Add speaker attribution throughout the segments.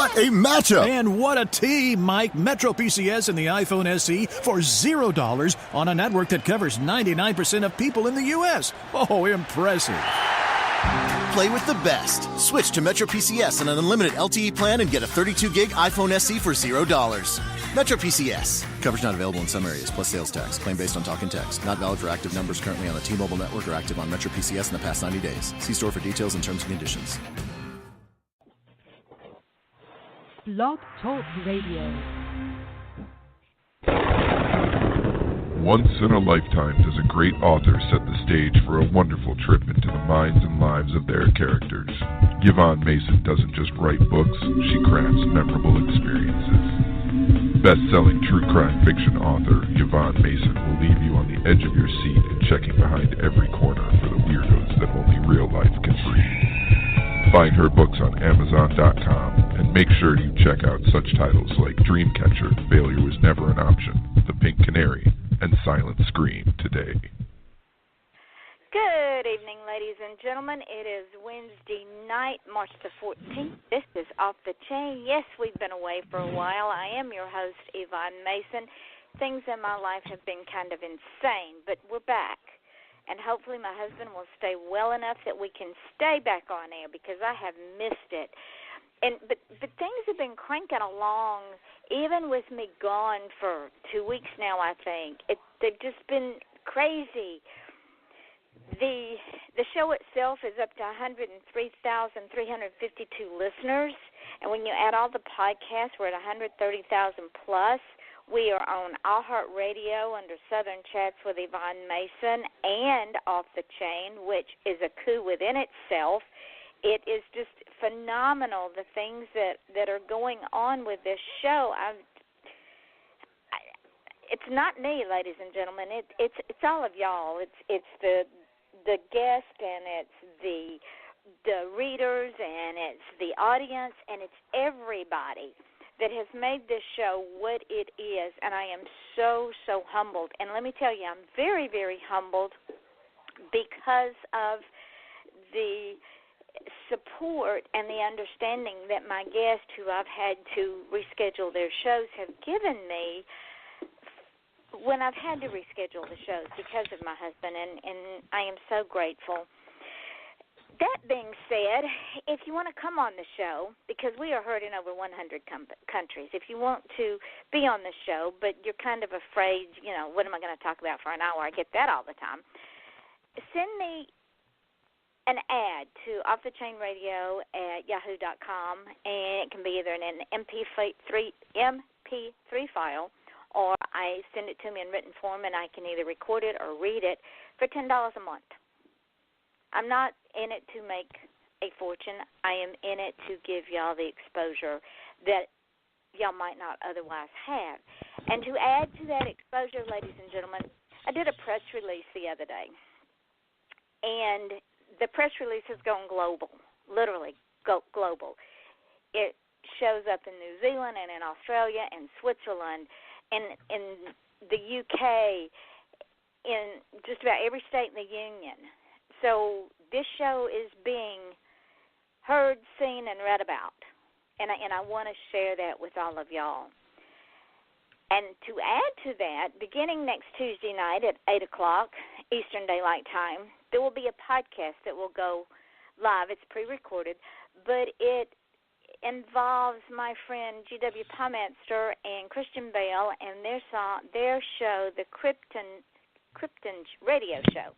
Speaker 1: What a matchup!
Speaker 2: And what a team, Mike. Metro PCS and the iPhone SE for $0 on a network that covers 99% of people in the U.S. Oh, impressive.
Speaker 1: Play with the best. Switch to Metro PCS on an unlimited LTE plan and get a 32-gig iPhone SE for $0. Metro PCS. Coverage not available in some areas, plus sales tax. Claim based on talk and text. Not valid for active numbers currently on the T-Mobile network or active on Metro PCS in the past 90 days. See store for details and terms and conditions.
Speaker 3: Blog Talk Radio.
Speaker 4: Once in a lifetime does a great author set the stage for a wonderful trip into the minds and lives of their characters. Yvonne Mason doesn't just write books, she crafts memorable experiences. Best-selling true crime fiction author Yvonne Mason will leave you on the edge of your seat and checking behind every corner for the weirdos that only real life can breed. Find her books on Amazon.com and make sure you check out such titles like Dreamcatcher, Failure Was Never an Option, The Pink Canary, and Silent Scream today.
Speaker 5: Good evening, ladies and gentlemen. It is Wednesday night, March the 14th. This is Off the Chain. Yes, we've been away for a while. I am your host, Yvonne Mason. Things in my life have been kind of insane, but we're back. And hopefully my husband will stay well enough that we can stay back on air because I have missed it. But things have been cranking along, even with me gone for 2 weeks now, I think. They've just been crazy. The show itself is up to 103,352 listeners, and when you add all the podcasts, we're at 130,000 plus. We are on iHeartRadio under Southern Chats with Yvonne Mason and Off the Chain, which is a coup within itself. It is just phenomenal, the things that are going on with this show. It's not me, ladies and gentlemen. It's all of y'all. It's the guest, and it's the readers, and it's the audience, and it's everybody that has made this show what it is, and I am so, so humbled. And let me tell you, I'm very, very humbled because of the support and the understanding that my guests who I've had to reschedule their shows have given me when I've had to reschedule the shows because of my husband, and I am so grateful. That being said, if you want to come on the show, because we are heard in over 100 countries, if you want to be on the show, but you're kind of afraid, what am I going to talk about for an hour? I get that all the time. Send me an ad to offthechainradio@yahoo.com, and it can be either in an MP3 file, or I send it to me in written form, and I can either record it or read it for $10 a month. I'm not in it to make a fortune. I am in it to give y'all the exposure that y'all might not otherwise have. And to add to that exposure, ladies and gentlemen, I did a press release the other day, and the press release has gone global, literally global. It shows up in New Zealand and in Australia and Switzerland and in the UK, in just about every state in the Union. So this show is being heard, seen, and read about, and I want to share that with all of y'all. And to add to that, beginning next Tuesday night at 8 o'clock Eastern Daylight Time, there will be a podcast that will go live. It's pre-recorded, but it involves my friend G.W. Pomaster and Christian Bale and their show, the Krypton radio show.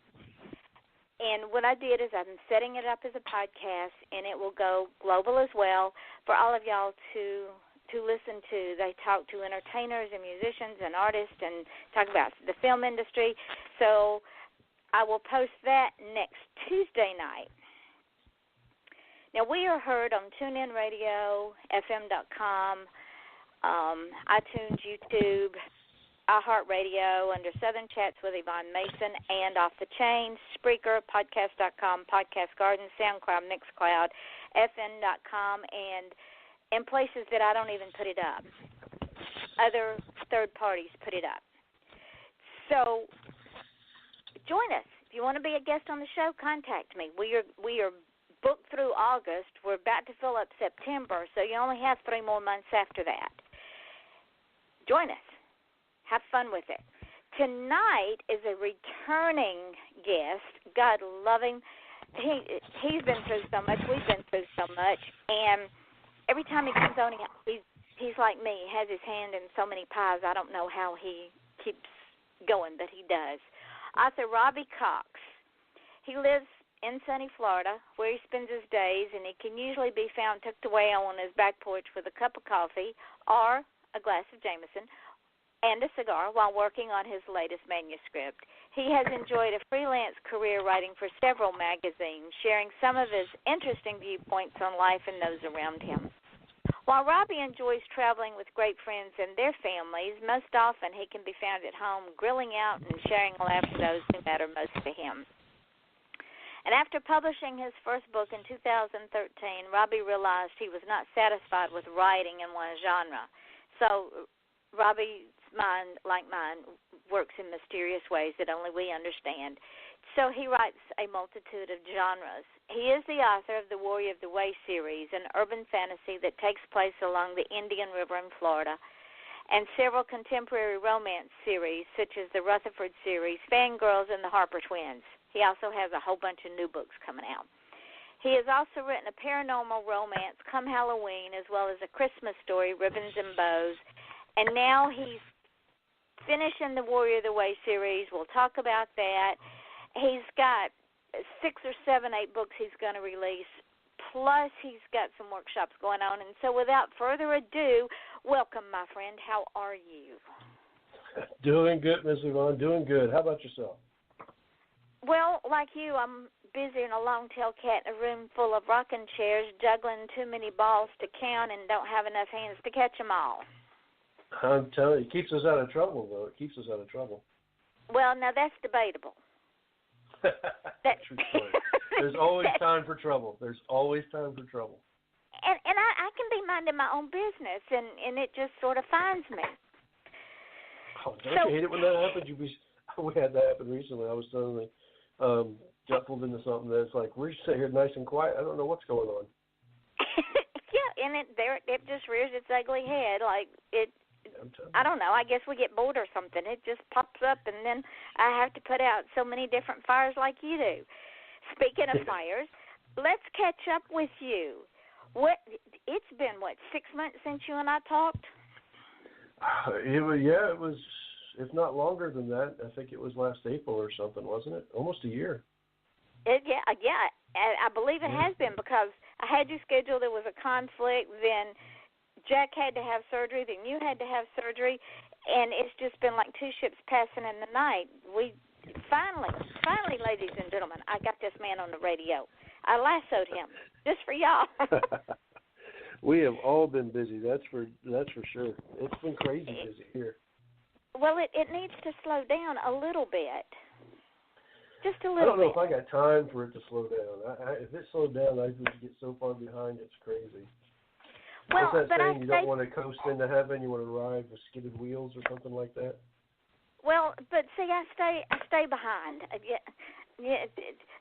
Speaker 5: And what I did is I'm setting it up as a podcast, and it will go global as well for all of y'all to listen to. They talk to entertainers and musicians and artists and talk about the film industry. So I will post that next Tuesday night. Now, we are heard on TuneIn Radio, FM.com, iTunes, YouTube, iHeartRadio under Southern Chats with Yvonne Mason, and Off the Chain, Spreaker, Podcast.com, Podcast Garden, SoundCloud, Mixcloud, FN.com, and in places that I don't even put it up. Other third parties put it up. So join us. If you want to be a guest on the show, contact me. We are booked through August. We're about to fill up September, so you only have 3 more months after that. Join us. Have fun with it. Tonight is a returning guest. God love him. He's been through so much. We've been through so much. And every time he comes on, he's like me. He has his hand in so many pies. I don't know how he keeps going, but he does. Author Robbie Cox. He lives in sunny Florida, where he spends his days, and he can usually be found tucked away on his back porch with a cup of coffee or a glass of Jameson and a cigar while working on his latest manuscript. He has enjoyed a freelance career writing for several magazines, sharing some of his interesting viewpoints on life and those around him. While Robbie enjoys traveling with great friends and their families, most often he can be found at home grilling out and sharing a laugh with those who matter most to him. And after publishing his first book in 2013, Robbie realized he was not satisfied with writing in one genre. So Robbie's mind, like mine, works in mysterious ways that only we understand. So he writes a multitude of genres. He is the author of the Warrior of the Way series, an urban fantasy that takes place along the Indian River in Florida, and several contemporary romance series, such as the Rutherford series, Fangirls, and the Harper Twins. He also has a whole bunch of new books coming out. He has also written a paranormal romance, Come Halloween, as well as a Christmas story, Ribbons and Bows. And now he's finishing the Warrior of the Way series. We'll talk about that. He's got 6 or 7, 8 books he's going to release, plus he's got some workshops going on. And so without further ado, welcome, my friend. How are you?
Speaker 6: Doing good, Ms. Yvonne, doing good. How about yourself?
Speaker 5: Well, like you, I'm busy in a long-tailed cat in a room full of rocking chairs, juggling too many balls to count and don't have enough hands to catch them all.
Speaker 6: I'm telling you, it keeps us out of trouble, though. It keeps us out of trouble.
Speaker 5: Well, now that's debatable.
Speaker 6: True story. There's always time for trouble. There's always time for trouble.
Speaker 5: And I can be minding my own business, and it just sort of finds me.
Speaker 6: Oh, don't you hate it when that happens? We had that happen recently. I was suddenly juffled into something that's like, we're sitting here nice and quiet. I don't know what's going on.
Speaker 5: Yeah, and it just rears its ugly head. Like I don't know. I guess we get bored or something. It just pops up, and then I have to put out so many different fires like you do. Speaking of fires, let's catch up with you. It's been, 6 months since you and I talked?
Speaker 6: It was, if not longer than that. I think it was last April or something, wasn't it? Almost a year.
Speaker 5: Yeah. I believe it has been, because I had you scheduled. There was a conflict. Then Jack had to have surgery. Then you had to have surgery. And it's just been like 2 ships passing in the night. We finally, ladies and gentlemen, I got this man on the radio. I lassoed him just for y'all.
Speaker 6: We have all been busy. That's for sure. It's been crazy busy here.
Speaker 5: Well, it needs to slow down a little bit. Just a little bit.
Speaker 6: I don't know if I got time for it to slow down. If it slowed down, I would get so far behind, it's crazy.
Speaker 5: Well,
Speaker 6: what's that
Speaker 5: but
Speaker 6: saying? You don't want to coast into heaven, you want to ride with skidded wheels or something like that?
Speaker 5: Well, but see, I stay behind. Yeah,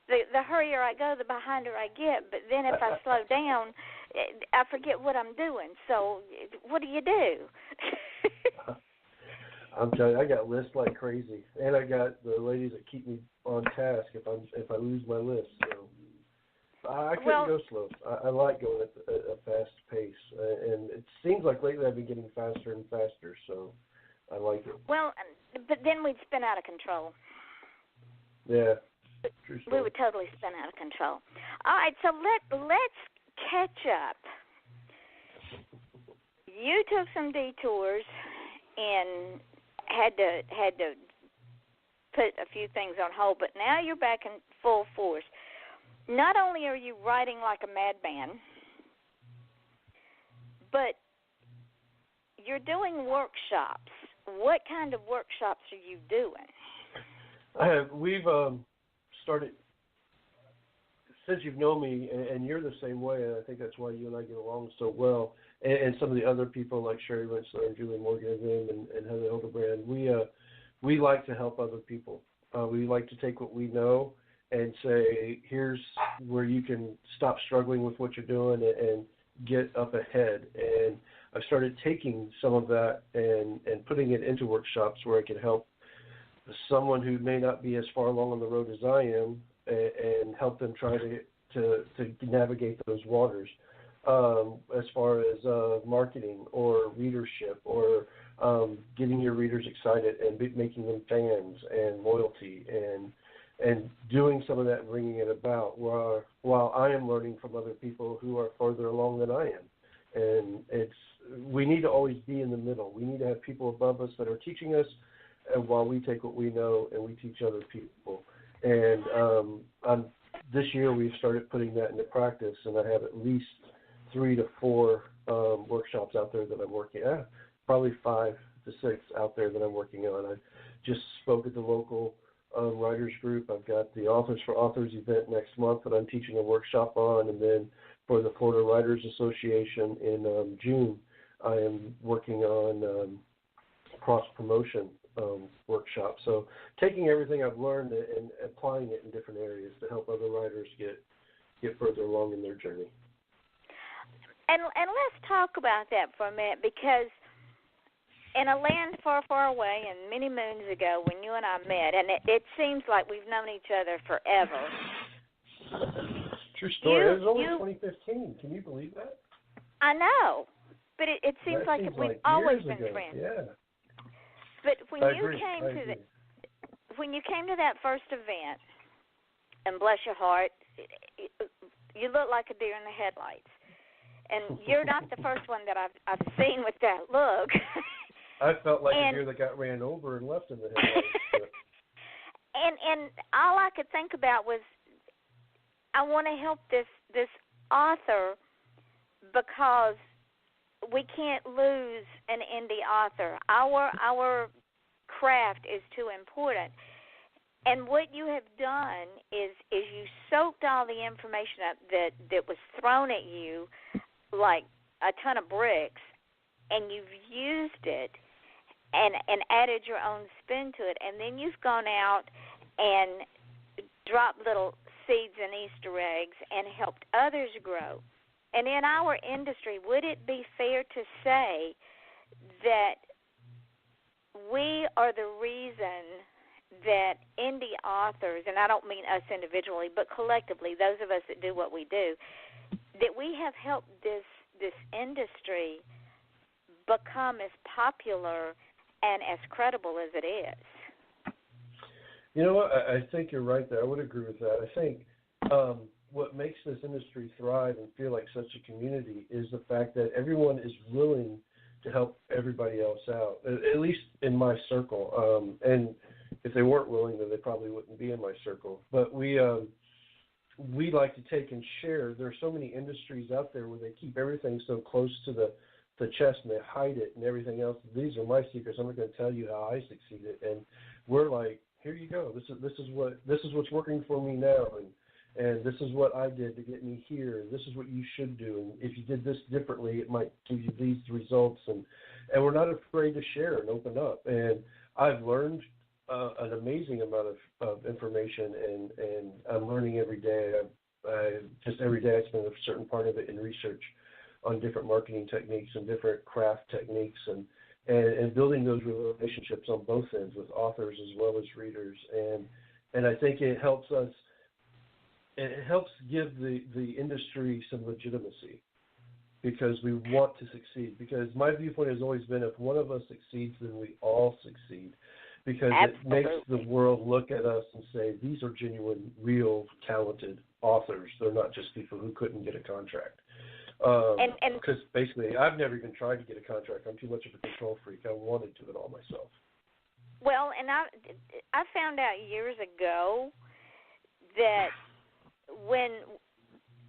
Speaker 5: the hurrier I go, the behinder I get. But then if I slow down, I forget what I'm doing. So what do you do?
Speaker 6: I'm telling you, I got lists like crazy, and I got the ladies that keep me on task if I lose my list. So I couldn't go slow. I like going at a fast pace, and it seems like lately I've been getting faster and faster. So I like it.
Speaker 5: Well, but then we'd spin out of control.
Speaker 6: Yeah. True story.
Speaker 5: We would totally spin out of control. All right, so let's catch up. You took some detours and had to put a few things on hold, but now you're back in full force. Not only are you writing like a madman, but you're doing workshops. What kind of workshops are you doing?
Speaker 6: We've started, since you've known me, and you're the same way, and I think that's why you and I get along so well, and some of the other people like Sherry Winsler and Julie Morgan and Heather Hildebrand, we like to help other people. We like to take what we know and say, here's where you can stop struggling with what you're doing and get up ahead. And I started taking some of that and putting it into workshops where I could help someone who may not be as far along on the road as I am and help them try to navigate those waters as far as marketing or readership or getting your readers excited and making them fans and loyalty and doing some of that and bringing it about while I am learning from other people who are further along than I am. And we need to always be in the middle. We need to have people above us that are teaching us, and while we take what we know and we teach other people. And this year we've started putting that into practice, and I have at least 3 to 4 workshops out there that I'm working at, probably 5 to 6 out there that I'm working on. I just spoke at the local writers group. I've got the Authors for Authors event next month that I'm teaching a workshop on, and then for the Florida Writers Association in June, I am working on cross-promotion workshop. So taking everything I've learned and applying it in different areas to help other writers get further along in their journey.
Speaker 5: And let's talk about that for a minute, because in a land far, far away and many moons ago when you and I met, and it seems like we've known each other forever.
Speaker 6: True story. It was only 2015. Can you believe that?
Speaker 5: I know. But it seems like we've always been friends.
Speaker 6: Yeah.
Speaker 5: But when you came to that first event, and bless your heart, you look like a deer in the headlights. And you're not the first one that I've seen with that look.
Speaker 6: I felt like a deer that got ran over and left in the headlights.
Speaker 5: And all I could think about was, I want to help this author, because we can't lose an indie author. Our craft is too important. And what you have done is you soaked all the information up that was thrown at you like a ton of bricks, and you've used it and added your own spin to it. And then you've gone out and dropped little seeds and Easter eggs and helped others grow. And in our industry, would it be fair to say that we are the reason that indie authors, and I don't mean us individually, but collectively, those of us that do what we do, that we have helped this industry become as popular and as credible as it is?
Speaker 6: You know what? I think you're right there. I would agree with that. I think what makes this industry thrive and feel like such a community is the fact that everyone is willing to help everybody else out, at least in my circle. And if they weren't willing, then they probably wouldn't be in my circle. But we like to take and share. There are so many industries out there where they keep everything so close to the chest and they hide it and everything else. These are my secrets. I'm not going to tell you how I succeeded. And we're like, here you go. This is what's working for me now, and this is what I did to get me here. This is what you should do. And if you did this differently, it might give you these results. And we're not afraid to share and open up. And I've learned an amazing amount of information, and I'm learning every day. Just every day I spend a certain part of it in research on different marketing techniques and different craft techniques, and building those relationships on both ends with authors as well as readers. And I think it helps us. It helps give the industry some legitimacy, because we want to succeed. Because my viewpoint has always been, if one of us succeeds, then we all succeed. Because
Speaker 5: Absolutely.
Speaker 6: It makes the world look at us and say, these are genuine, real, talented authors. They're not just people who couldn't get a contract. Because basically, I've never even tried to get a contract. I'm too much of a control freak. I wanted to do it all myself.
Speaker 5: Well, and I found out years ago that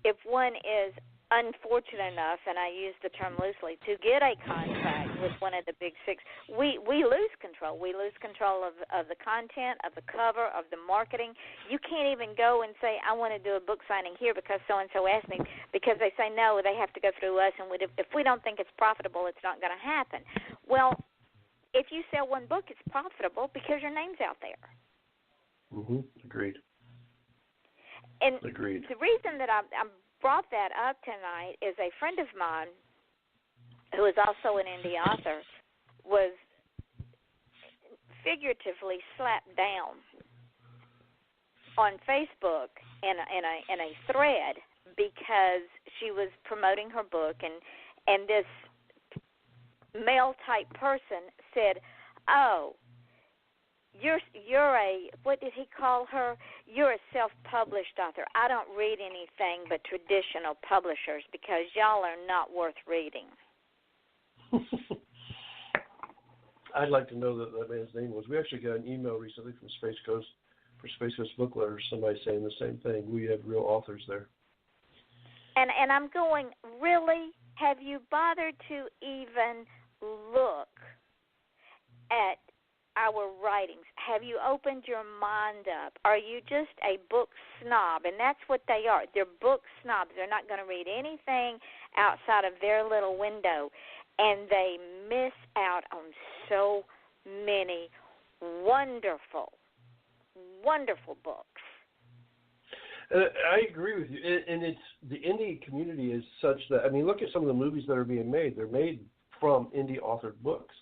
Speaker 5: if one is unfortunate enough, and I use the term loosely, to get a contract with one of the big six, we lose control. We lose control of the content, of the cover, of the marketing. You can't even go and say, I want to do a book signing here because so-and-so asked me, because they say no, they have to go through us, and if we don't think it's profitable, it's not going to happen. Well, if you sell one book, it's profitable because your name's out there.
Speaker 6: Agreed.
Speaker 5: And
Speaker 6: Agreed.
Speaker 5: the reason that I brought that up tonight is a friend of mine who is also an indie author was figuratively slapped down on Facebook in a thread because she was promoting her book, and this male-type person said, "Oh, you're a," what did he call her? "You're a self-published author. I don't read anything but traditional publishers because y'all are not worth reading."
Speaker 6: I'd like to know that man's name was. We actually got an email recently from Space Coast Book Letters, somebody saying the same thing. We have real authors there.
Speaker 5: And I'm going, really? Have you bothered to even look at our writings? Have you opened your mind up? Are you just a book snob? And that's what they are. They're book snobs. They're not going to read anything outside of their little window. And they miss out on so many wonderful, wonderful books.
Speaker 6: I agree with you. And it's the indie community is such that, I mean, look at some of the movies that are being made. They're made from indie-authored books.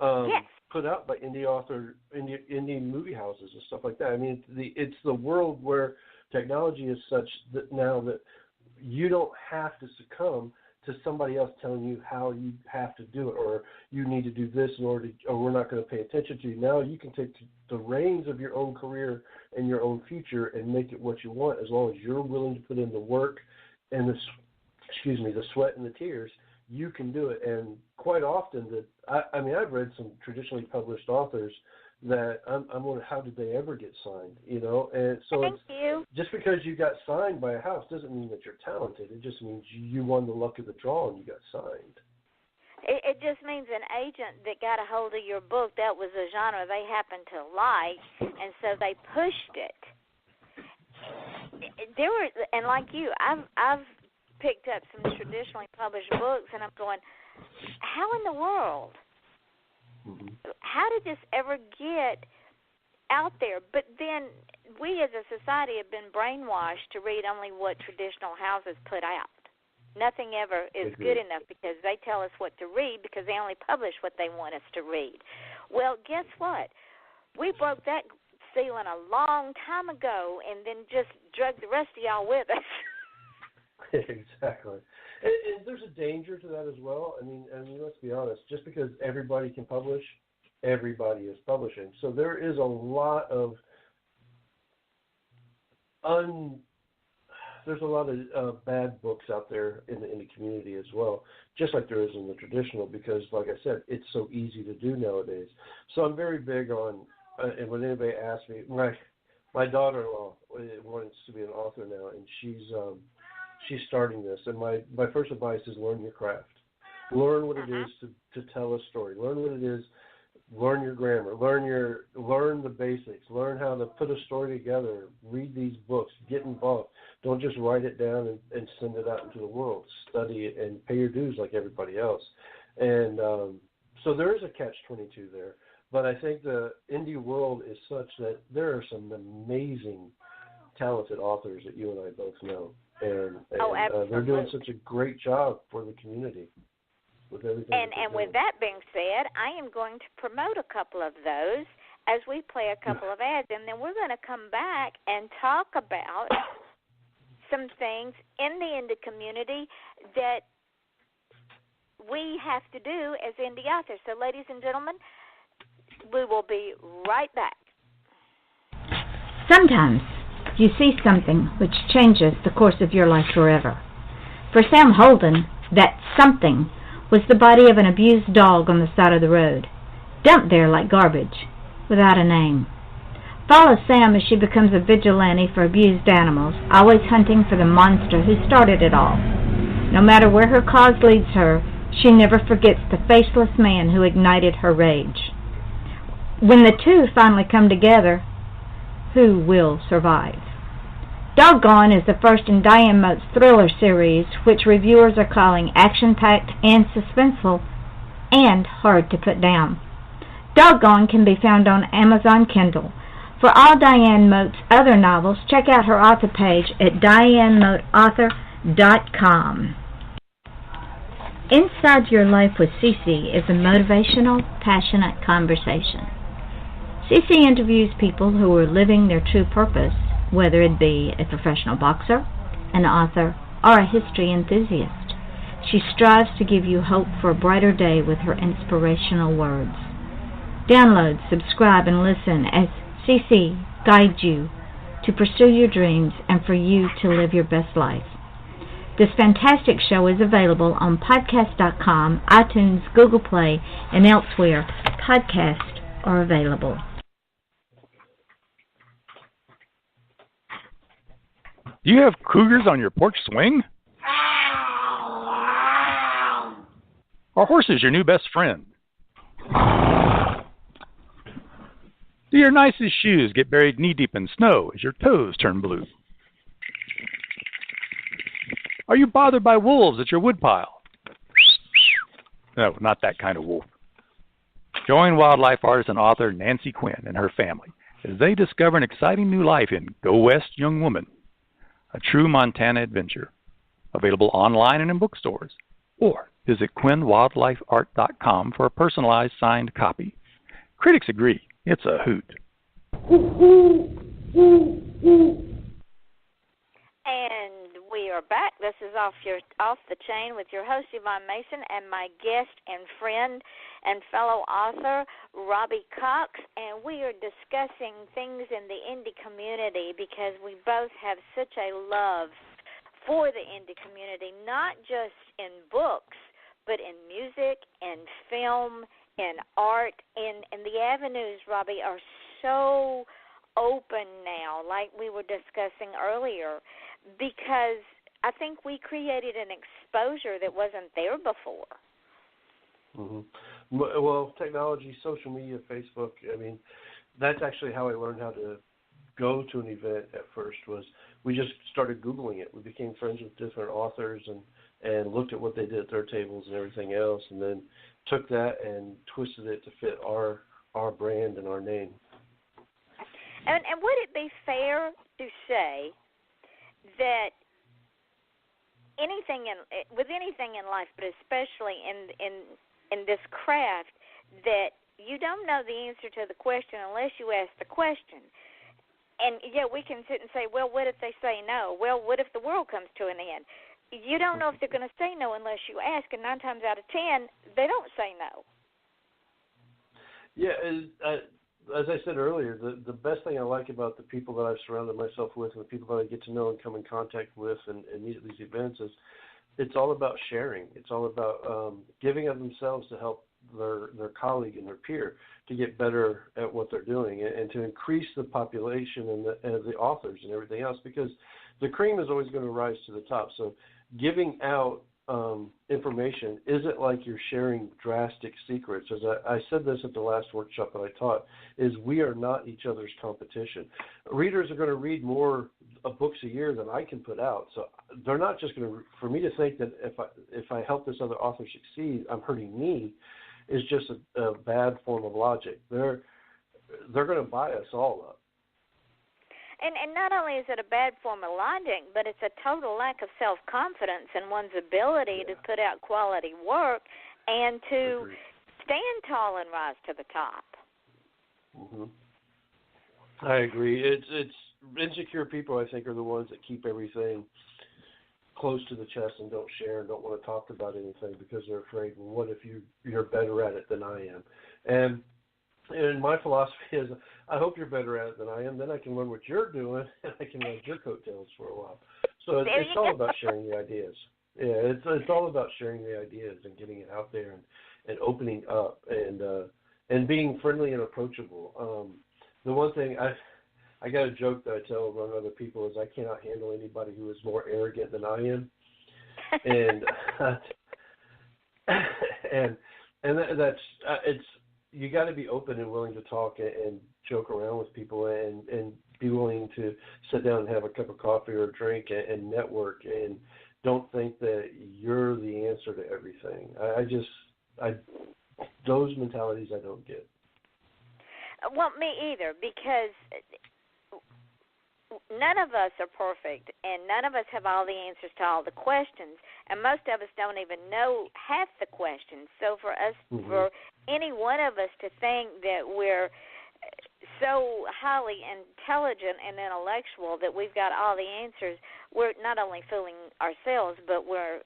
Speaker 5: Yes.
Speaker 6: Put out by indie movie houses and stuff like that. I mean, it's the world where technology is such that now that you don't have to succumb to somebody else telling you how you have to do it, or you need to do this in order to, or we're not going to pay attention to you. Now you can take the reins of your own career and your own future and make it what you want, as long as you're willing to put in the work and the sweat and the tears. You can do it. And quite often, I mean, I've read some traditionally published authors that I'm wondering, how did they ever get signed? You know, and so
Speaker 5: Thank you.
Speaker 6: Just because you got signed by a house doesn't mean that you're talented. It just means you won the luck of the draw and you got signed.
Speaker 5: It just means an agent that got a hold of your book, that was a genre they happened to like, and so they pushed it. And like you, I've picked up some traditionally published books, and I'm going, how in the world?
Speaker 6: Mm-hmm.
Speaker 5: How did this ever get out there? But then we as a society have been brainwashed to read only what traditional houses put out. Nothing ever is good enough because they tell us what to read because they only publish what they want us to read. Well, guess what? We broke that ceiling a long time ago and then just drug the rest of y'all with us.
Speaker 6: Exactly. And there's a danger to that as well. I mean, let's be honest. Just because everybody can publish, everybody is publishing. So there is a lot of there's a lot of bad books out there in the community as well, just like there is in the traditional, because, like I said, it's so easy to do nowadays. So I'm very big on, and when anybody asks me, my daughter-in-law wants to be an author now, and she's starting this. And my first advice is learn your craft. Learn what it is to tell a story. Learn what it is. Learn your grammar. Learn the basics. Learn how to put a story together. Read these books. Get involved. Don't just write it down and send it out into the world. Study it and pay your dues like everybody else. And so there is a catch-22 there. But I think the indie world is such that there are some amazing, talented authors that you and I both know. And they're doing such a great job for the community with everything.
Speaker 5: And with that being said, I am going to promote a couple of those as we play a couple of ads, and then we're going to come back and talk about some things in the indie community that we have to do as indie authors. So, ladies and gentlemen, we will be right back.
Speaker 7: Sometimes you see something which changes the course of your life forever. For Sam Holden, that something was the body of an abused dog on the side of the road, dumped there like garbage, without a name. Follow Sam as she becomes a vigilante for abused animals, always hunting for the monster who started it all. No matter where her cause leads her, she never forgets the faceless man who ignited her rage. When the two finally come together, who will survive? Doggone is the first in Diane Moat's thriller series, which reviewers are calling action-packed and suspenseful and hard to put down. Doggone can be found on Amazon Kindle. For all Diane Mote's other novels, check out her author page at dianemoteauthor.com. Inside Your Life with Cece is a motivational, passionate conversation. Cece interviews people who are living their true purpose, whether it be a professional boxer, an author, or a history enthusiast. She strives to give you hope for a brighter day with her inspirational words. Download, subscribe, and listen as Cece guides you to pursue your dreams and for you to live your best life. This fantastic show is available on podcast.com, iTunes, Google Play, and elsewhere podcasts are available.
Speaker 8: Do you have cougars on your porch swing? Are horses your new best friend? Do your nicest shoes get buried knee-deep in snow as your toes turn blue? Are you bothered by wolves at your woodpile? No, not that kind of wolf. Join wildlife artist and author Nancy Quinn and her family as they discover an exciting new life in Go West, Young Woman, a true Montana adventure. Available online and in bookstores. Or visit QuinnWildlifeArt.com for a personalized signed copy. Critics agree, it's a hoot.
Speaker 5: And we are back. This is Off the Chain with your host, Yvonne Mason, and my guest and friend and fellow author, Robbie Cox. And we are discussing things in the indie community because we both have such a love for the indie community, not just in books, but in music, in film, in art, and the avenues, Robbie, are so open now, like we were discussing earlier, because I think we created an exposure that wasn't there before.
Speaker 6: Mm-hmm. Well, technology, social media, Facebook, I mean, that's actually how I learned how to go to an event at first. Was we just started Googling it. We became friends with different authors and looked at what they did at their tables and everything else, and then took that and twisted it to fit our brand and our name.
Speaker 5: And would it be fair to say that with anything in life, but especially in this craft, that you don't know the answer to the question unless you ask the question? And yeah, we can sit and say, well, what if they say no? Well, what if the world comes to an end? You don't know if they're going to say no unless you ask, and 9 times out of 10, they don't say no.
Speaker 6: Yeah, as I said earlier, the best thing I like about the people that I've surrounded myself with and the people that I get to know and come in contact with and meet at these events is it's all about sharing. It's all about giving of themselves to help their colleague and their peer to get better at what they're doing and to increase the population and the authors and everything else, because the cream is always going to rise to the top. So giving out information isn't like you're sharing drastic secrets. As I said this at the last workshop that I taught, is we are not each other's competition. Readers are going to read more books a year than I can put out. So they're not just going to, for me to think that if I help this other author succeed, I'm hurting me, is just a bad form of logic. They're going to buy us all up.
Speaker 5: And not only is it a bad form of logic, but it's a total lack of self-confidence in one's ability to put out quality work and to stand tall and rise to the top.
Speaker 6: Mm-hmm. I agree. It's insecure people, I think, are the ones that keep everything close to the chest and don't share and don't want to talk about anything because they're afraid, well, what if you're better at it than I am? And my philosophy is, I hope you're better at it than I am. Then I can learn what you're doing, and I can ride your coattails for a while. So it's all about sharing the ideas. Yeah, it's all about sharing the ideas and getting it out there and opening up and being friendly and approachable. The one thing I got a joke that I tell among other people is I cannot handle anybody who is more arrogant than I am, and that's it's. You got to be open and willing to talk and joke around with people and be willing to sit down and have a cup of coffee or a drink and network, and don't think that you're the answer to everything. Those mentalities I don't get.
Speaker 5: Well, me either, because none of us are perfect, and none of us have all the answers to all the questions, and most of us don't even know half the questions. So for us, for any one of us to think that we're so highly intelligent and intellectual that we've got all the answers, we're not only fooling ourselves, but we're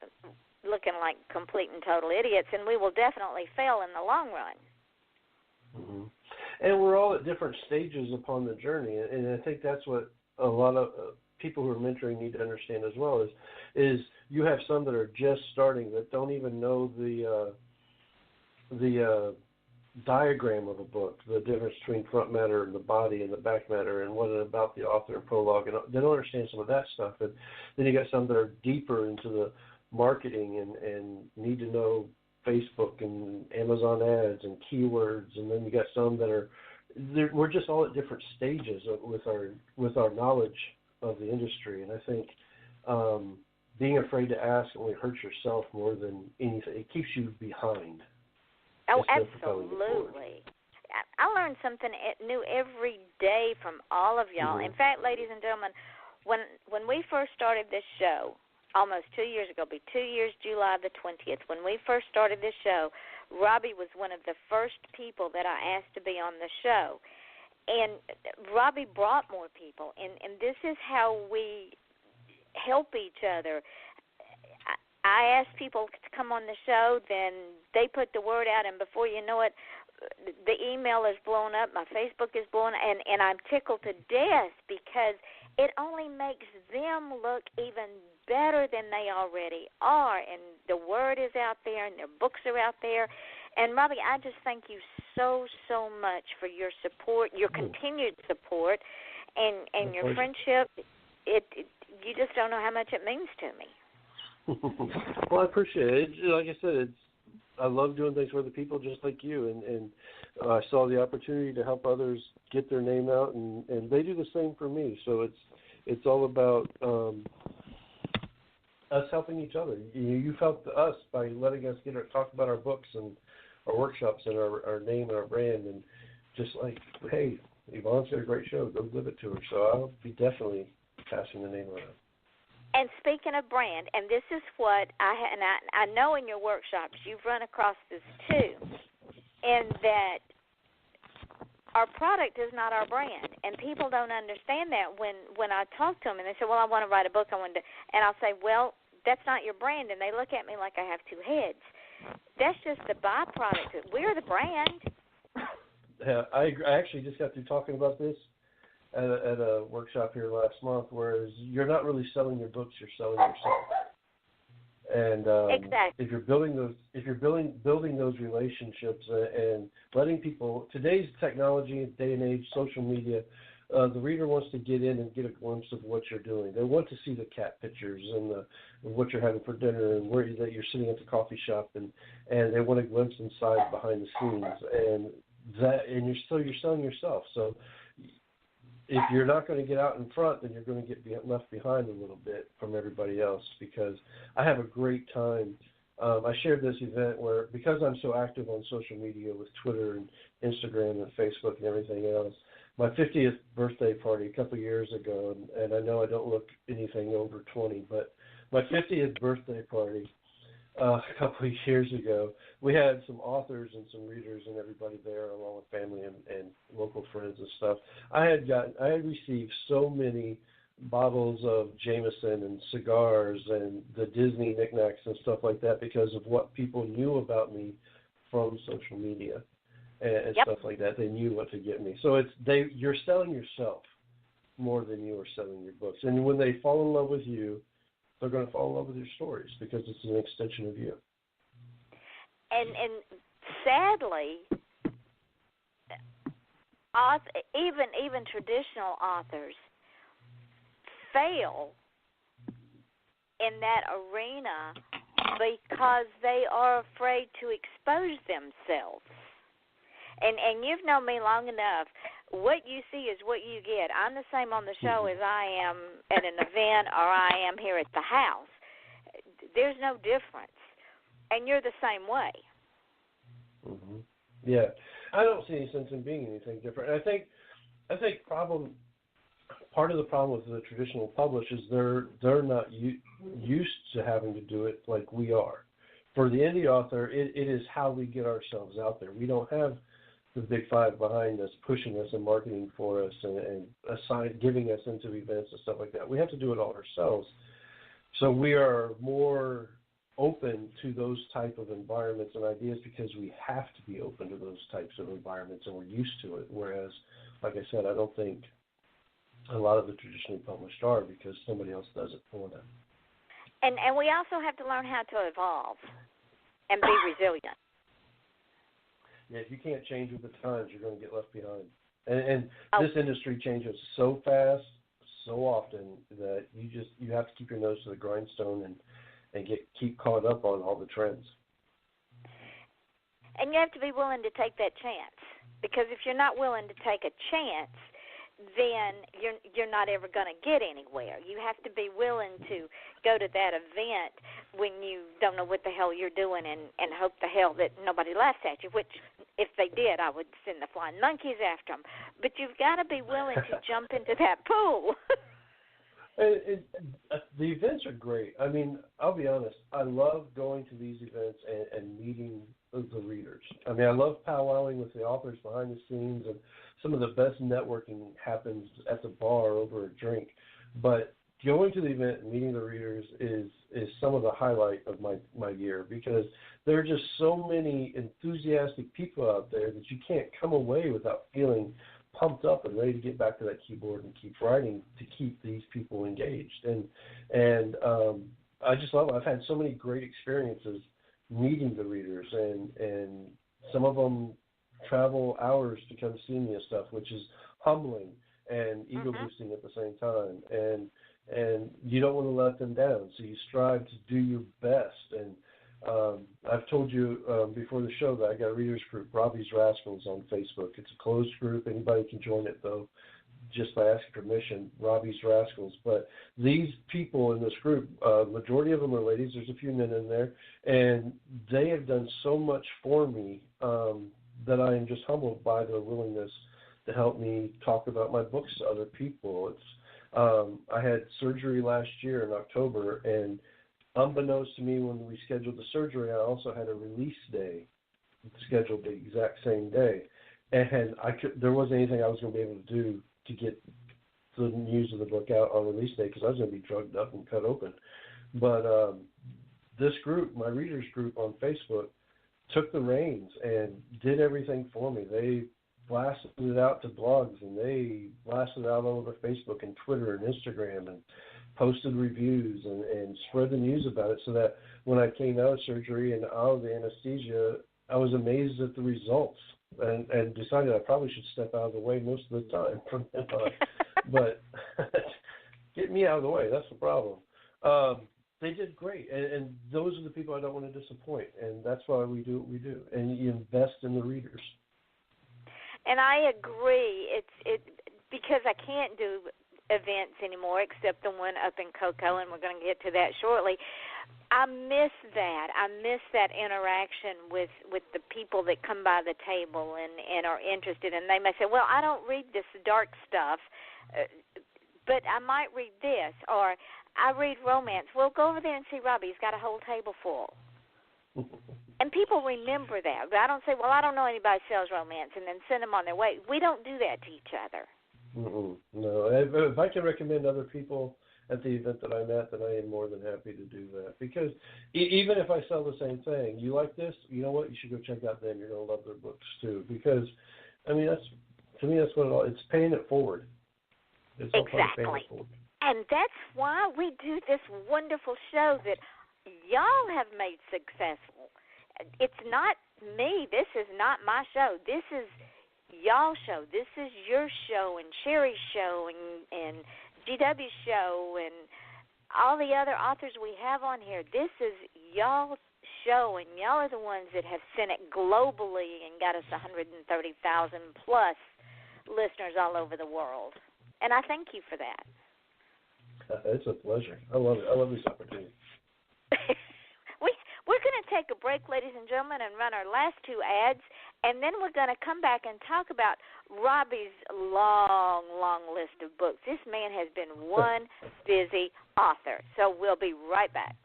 Speaker 5: looking like complete and total idiots, and we will definitely fail in the long run.
Speaker 6: And we're all at different stages upon the journey, and I think that's what a lot of people who are mentoring need to understand as well, is you have some that are just starting that don't even know the diagram of a book, the difference between front matter and the body and the back matter, and what about the author and prologue, and they don't understand some of that stuff. And then you got some that are deeper into the marketing and need to know Facebook and Amazon ads and keywords, and then you got some that are, we're just all at different stages with our knowledge of the industry. And I think being afraid to ask only hurts yourself more than anything. It keeps you behind.
Speaker 5: Oh, absolutely. I learn something new every day from all of y'all. In fact, ladies and gentlemen, when we first started this show, almost 2 years ago, it'll be 2 years, July the 20th, when we first started this show, Robbie was one of the first people that I asked to be on the show. And Robbie brought more people, and this is how we help each other. I ask people to come on the show, then they put the word out, and before you know it, the email is blown up, my Facebook is blown up, and I'm tickled to death because it only makes them look even better than they already are, and the word is out there, and their books are out there. And, Robbie, I just thank you so, so much for your support, your continued support, and your friendship. You just don't know how much it means to me.
Speaker 6: Well, I appreciate it. Like I said, I love doing things for other people just like you, and I saw the opportunity to help others get their name out, and they do the same for me. So it's all about us helping each other. You've helped us by letting us talk about our books and our workshops and our name and our brand, and just like, hey, Yvonne's got a great show, go give it to her. So I'll be definitely passing the name around.
Speaker 5: And speaking of brand, and this is what I know in your workshops you've run across this too, in that our product is not our brand, and people don't understand that when I talk to them, and they say, well, I want to write a book, and I'll say, well, that's not your brand, and they look at me like I have two heads. That's just the byproduct. We're the brand.
Speaker 6: Yeah, I actually just got through talking about this at a workshop here last month, whereas you're not really selling your books, you're selling yourself. And
Speaker 5: exactly.
Speaker 6: if you're building those relationships and letting people, today's technology, day and age, social media, the reader wants to get in and get a glimpse of what you're doing. They want to see the cat pictures and what you're having for dinner and that you're sitting at the coffee shop, and they want a glimpse inside behind the scenes, and you're selling yourself. So if you're not going to get out in front, then you're going to get left behind a little bit from everybody else, because I have a great time. I shared this event where, because I'm so active on social media with Twitter and Instagram and Facebook and everything else, my 50th birthday party a couple of years ago, and I know I don't look anything over 20, but my 50th birthday party a couple of years ago, we had some authors and some readers and everybody there, along with family and local friends and stuff. I had received so many bottles of Jameson and cigars and the Disney knickknacks and stuff like that because of what people knew about me from social media and stuff like that. They knew what to get me. So you're selling yourself more than you are selling your books. And when they fall in love with you, they're going to fall in love with your stories because it's an extension of you.
Speaker 5: And sadly, even traditional authors fail in that arena because they are afraid to expose themselves. And you've known me long enough. What you see is what you get. I'm the same on the show as I am at an event or I am here at the house. There's no difference. And you're the same way.
Speaker 6: Mm-hmm. Yeah. I don't see any sense in being anything different. I think part of the problem with the traditional publishers, they're not used to having to do it like we are. For the indie author, it is how we get ourselves out there. We don't have the big five behind us, pushing us and marketing for us and giving us into events and stuff like that. We have to do it all ourselves. So we are more open to those type of environments and ideas because we have to be open to those types of environments and we're used to it. Whereas, like I said, I don't think a lot of the traditionally published are because somebody else does it for them.
Speaker 5: And we also have to learn how to evolve and be resilient.
Speaker 6: Yeah, if you can't change with the times, you're going to get left behind. And this industry changes so fast, so often that you have to keep your nose to the grindstone and keep caught up on all the trends.
Speaker 5: And you have to be willing to take that chance, because if you're not willing to take a chance, then you're not ever going to get anywhere. You have to be willing to go to that event when you don't know what the hell you're doing and hope the hell that nobody laughs at you, which if they did, I would send the flying monkeys after them. But you've got to be willing to jump into that pool.
Speaker 6: The events are great. I mean, I'll be honest. I love going to these events and meeting the readers. I mean, I love powwowing with the authors behind the scenes, and some of the best networking happens at the bar over a drink. But going to the event and meeting the readers is some of the highlight of my year, because there are just so many enthusiastic people out there that you can't come away without feeling pumped up and ready to get back to that keyboard and keep writing to keep these people engaged. And I just love it. I've had so many great experiences meeting the readers, and some of them travel hours to come see me and stuff, which is humbling and ego boosting at the same time. And you don't want to let them down, so you strive to do your best. And I've told you before the show that I got a readers group, Robbie's Rascals, on Facebook. It's a closed group. Anybody can join it, though, just by asking permission, Robbie's Rascals. But these people in this group, majority of them are ladies. There's a few men in there. And they have done so much for me that I am just humbled by their willingness to help me talk about my books to other people. I had surgery last year in October, and unbeknownst to me, when we scheduled the surgery, I also had a release day scheduled the exact same day. And there wasn't anything I was going to be able to do to get the news of the book out on release day, because I was going to be drugged up and cut open. But this group, my readers group on Facebook, took the reins and did everything for me. They blasted it out to blogs, and they blasted it out all over Facebook and Twitter and Instagram, and posted reviews and spread the news about it, so that when I came out of surgery and out of the anesthesia, I was amazed at the results and decided I probably should step out of the way most of the time from then on. But get me out of the way, that's the problem. They did great, and those are the people I don't want to disappoint, and that's why we do what we do, and you invest in the readers.
Speaker 5: And I agree. It's because I can't do events anymore except the one up in Cocoa, and we're going to get to that shortly. I miss that. I miss that interaction with the people that come by the table and are interested. And they may say, well, I don't read this dark stuff, but I might read this, or I read romance. Well, go over there and see Robbie. He's got a whole table full. And people remember that. I don't say, well, I don't know anybody who sells romance, and then send them on their way. We don't do that to each other.
Speaker 6: No. If I can recommend other people at the event that I'm at, then I am more than happy to do that. Because even if I sell the same thing, you like this, you know what, you should go check out them. You're going to love their books too. Because, I mean, to me, that's what it's paying it forward. It's
Speaker 5: exactly.
Speaker 6: Paying it forward.
Speaker 5: And that's why we do this wonderful show that y'all have made successful. It's not me. This is not my show. This is y'all's show. This is your show, and Sherry's show, and GW's show, and all the other authors we have on here. This is y'all's show, and y'all are the ones that have sent it globally and got us 130,000 plus listeners all over the world. And I thank you for that.
Speaker 6: It's a pleasure. I love it. I love this opportunity.
Speaker 5: We're going to take a break, ladies and gentlemen, and run our last two ads, and then we're going to come back and talk about Robbie's long, long list of books. This man has been one busy author. So we'll be right back.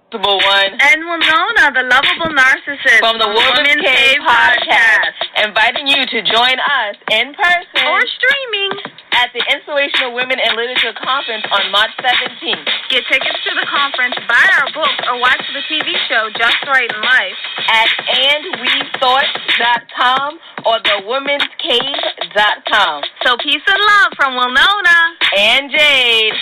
Speaker 9: One.
Speaker 10: And Winona, the lovable narcissist
Speaker 9: from the Woman's Cave podcast, inviting you to join us in person
Speaker 10: or streaming
Speaker 9: at the Inspirational Women in Literature Conference on March 17th.
Speaker 10: Get tickets to the conference, buy our books, or watch the TV show Just Right in Life
Speaker 9: at andwethought.com or thewomenscave.com.
Speaker 10: So peace and love from Winona
Speaker 9: and Jade.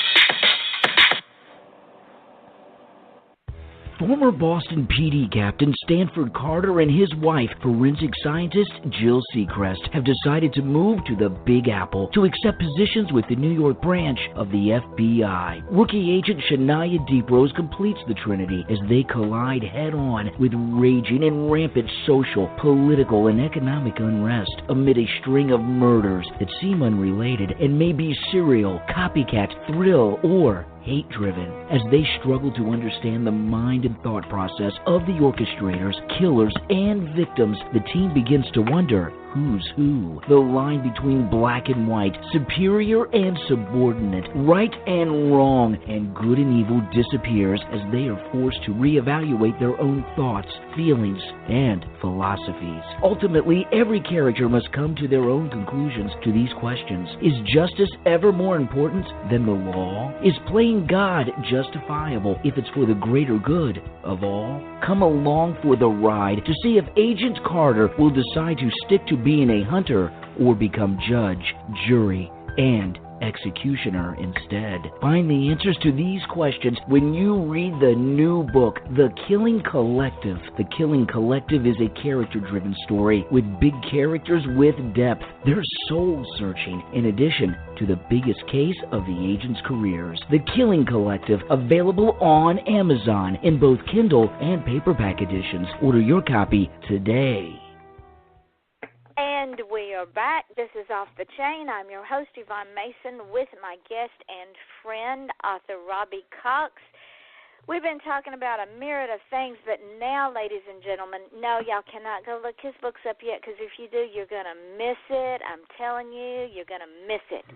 Speaker 11: Former Boston PD Captain Stanford Carter and his wife, forensic scientist Jill Seacrest, have decided to move to the Big Apple to accept positions with the New York branch of the FBI. Rookie agent Shania Deeprose completes the trinity as they collide head-on with raging and rampant social, political, and economic unrest amid a string of murders that seem unrelated and may be serial, copycat, thrill, or hate-driven. As they struggle to understand the mind and thought process of the orchestrators, killers, and victims, the team begins to wonder who's who. The line between black and white, superior and subordinate, right and wrong, and good and evil disappears as they are forced to reevaluate their own thoughts, feelings, and philosophies. Ultimately, every character must come to their own conclusions to these questions. Is justice ever more important than the law? Is playing God justifiable if it's for the greater good of all? Come along for the ride to see if Agent Carter will decide to stick to being a hunter or become judge, jury, and executioner instead. Find the answers to these questions when you read the new book, The Killing Collective. The Killing Collective is a character-driven story with big characters with depth. They're soul-searching in addition to the biggest case of the agents' careers. The Killing Collective, available on Amazon in both Kindle and paperback editions. Order your copy today.
Speaker 5: And we are back. This is Off the Chain. I'm your host, Yvonne Mason, with my guest and friend, author Robbie Cox. We've been talking about a myriad of things, but now, ladies and gentlemen, no, y'all cannot go look his books up yet, because if you do, you're going to miss it. I'm telling you, you're going to miss it.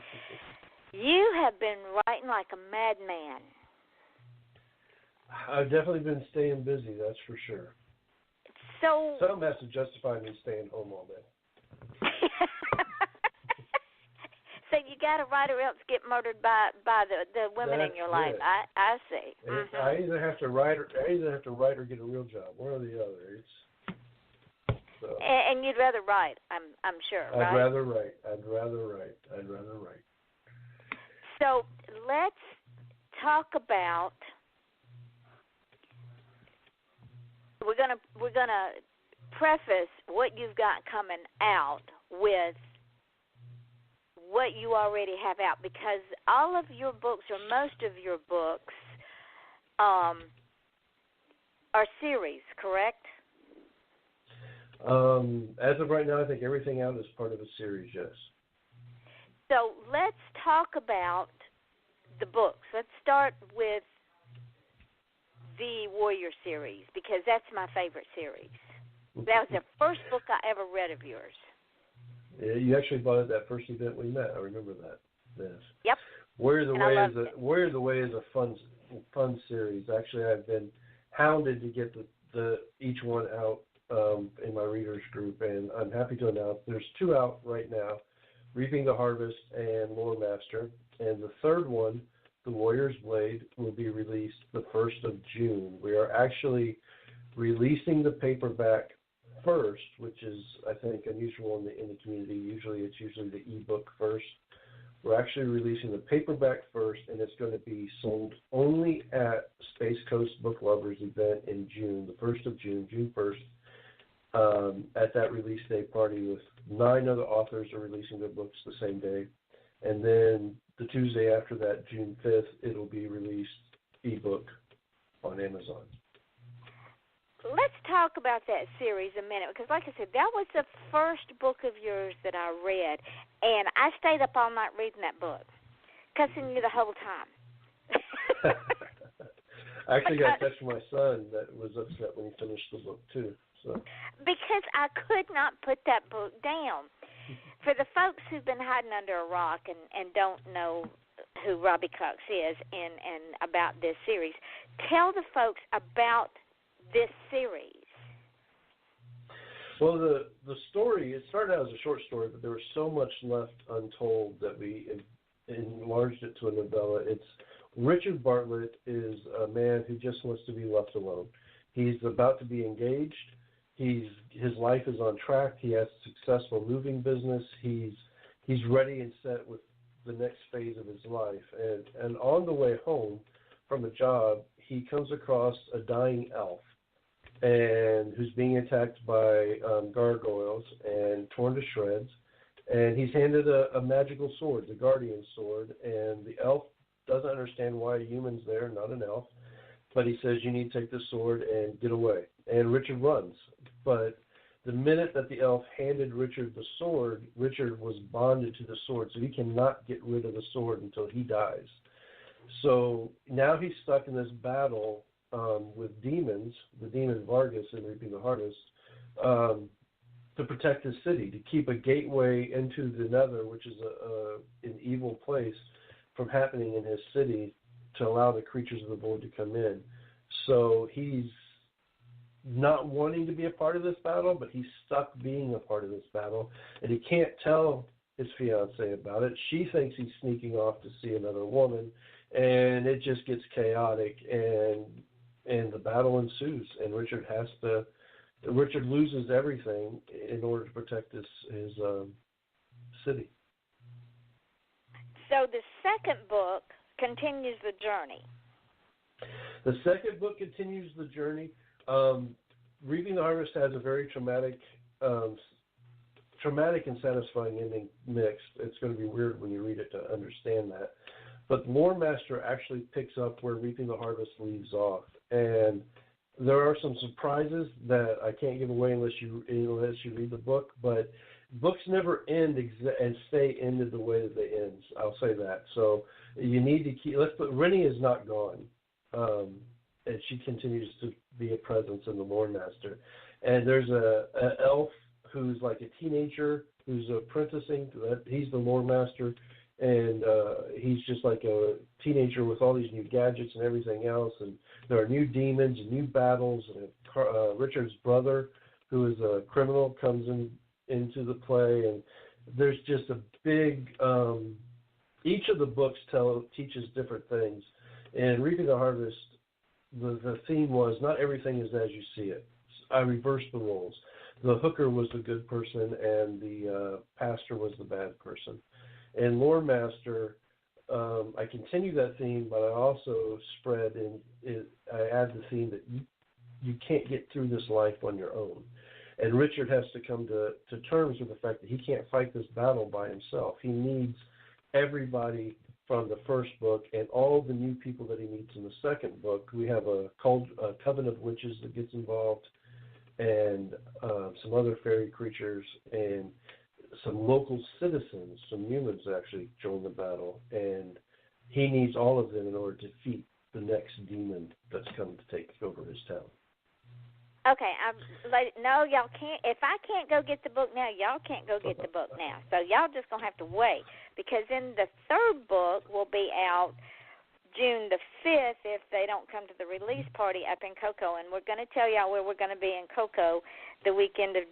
Speaker 5: You have been writing like a madman.
Speaker 6: I've definitely been staying busy, that's for sure.
Speaker 5: So
Speaker 6: something has to justify me staying home all day.
Speaker 5: So you got to write or else get murdered by the women
Speaker 6: That's
Speaker 5: in your life. I see. Mm-hmm.
Speaker 6: I either have to write or get a real job, one or the other.
Speaker 5: And you'd rather write, I'm sure, right?
Speaker 6: I'd rather write.
Speaker 5: So let's talk about. We're gonna preface what you've got coming out with what you already have out, because all of your books, or most of your books, are series, correct?
Speaker 6: As of right now, I think everything out is part of a series, yes.
Speaker 5: So let's talk about the books. Let's start with the Warrior series, because that's my favorite series. That was the first book I ever read of yours.
Speaker 6: Yeah, you actually bought it that first event we met. I remember that. Yes.
Speaker 5: Yep.
Speaker 6: Warrior the Way is a fun series. Actually, I've been hounded to get the each one out in my readers group, and I'm happy to announce there's 2 out right now: Reaping the Harvest and Lore Master. And the third one, The Warrior's Blade, will be released the 1st of June. We are actually releasing the paperback first, which is, I think, unusual in the community. It's usually the ebook first. We're actually releasing the paperback first, and it's going to be sold only at Space Coast Book Lovers event in June, the 1st of June, June 1st, at that release day party with 9 other authors are releasing their books the same day. And then the Tuesday after that, June 5th, it'll be released ebook on Amazon.
Speaker 5: Let's talk about that series a minute, because like I said, that was the first book of yours that I read, and I stayed up all night reading that book, cussing you the whole time.
Speaker 6: I actually got a text from my son that was upset when he finished the book, too. So.
Speaker 5: Because I could not put that book down. For the folks who've been hiding under a rock and don't know who Robbie Cox is and about this series, tell the folks about this series.
Speaker 6: Well, the story, it started out as a short story, but there was so much left untold that we enlarged it to a novella. Richard Bartlett is a man who just wants to be left alone. He's about to be engaged. His life is on track. He has a successful moving business. He's ready and set with the next phase of his life. And on the way home from a job, he comes across a dying elf, and who's being attacked by gargoyles and torn to shreds. And he's handed a magical sword, the Guardian Sword, and the elf doesn't understand why a human's there, not an elf. But he says, you need to take the sword and get away. And Richard runs. But the minute that the elf handed Richard the sword, Richard was bonded to the sword, so he cannot get rid of the sword until he dies. So now he's stuck in this battle with demons, the demon Vargas in Reaping the Harvest, to protect his city, to keep a gateway into the Nether, which is an evil place, from happening in his city, to allow the creatures of the void to come in. So he's not wanting to be a part of this battle, but he's stuck being a part of this battle, and he can't tell his fiancée about it. She thinks he's sneaking off to see another woman, and it just gets chaotic, and the battle ensues, and Richard loses everything in order to protect his city.
Speaker 5: So the second book continues the journey.
Speaker 6: The second book continues the journey. Reaping the Harvest has a very traumatic and satisfying ending mixed. It's going to be weird when you read it to understand that. But Lore Master actually picks up where Reaping the Harvest leaves off. And there are some surprises that I can't give away unless you read the book. But books never end and stay ended the way that they end. I'll say that. So you need to keep. Rennie is not gone, and she continues to be a presence in the Lore Master. And there's a elf who's like a teenager who's apprenticing. He's the Lore Master, and he's just like a teenager with all these new gadgets and everything else. And there are new demons and new battles. And Richard's brother, who is a criminal, comes into the play, and there's just a big. Each of the books teaches different things. And Reaping the Harvest, the theme was not everything is as you see it. I reversed the roles. The hooker was the good person, and the pastor was the bad person. And Lore Master, I continue that theme, but I also spread and I add the theme that you can't get through this life on your own. And Richard has to come to terms with the fact that he can't fight this battle by himself. He needs everybody from the first book and all the new people that he meets in the second book. We have a coven of witches that gets involved, and some other fairy creatures, and some local citizens, some humans actually join the battle, and he needs all of them in order to defeat the next demon that's come to take over his town.
Speaker 5: Okay, no, y'all can't. If I can't go get the book now, y'all can't go get the book now. So y'all just going to have to wait, because then the third book will be out June the 5th if they don't come to the release party up in Cocoa. And we're going to tell y'all where we're going to be in Cocoa the weekend of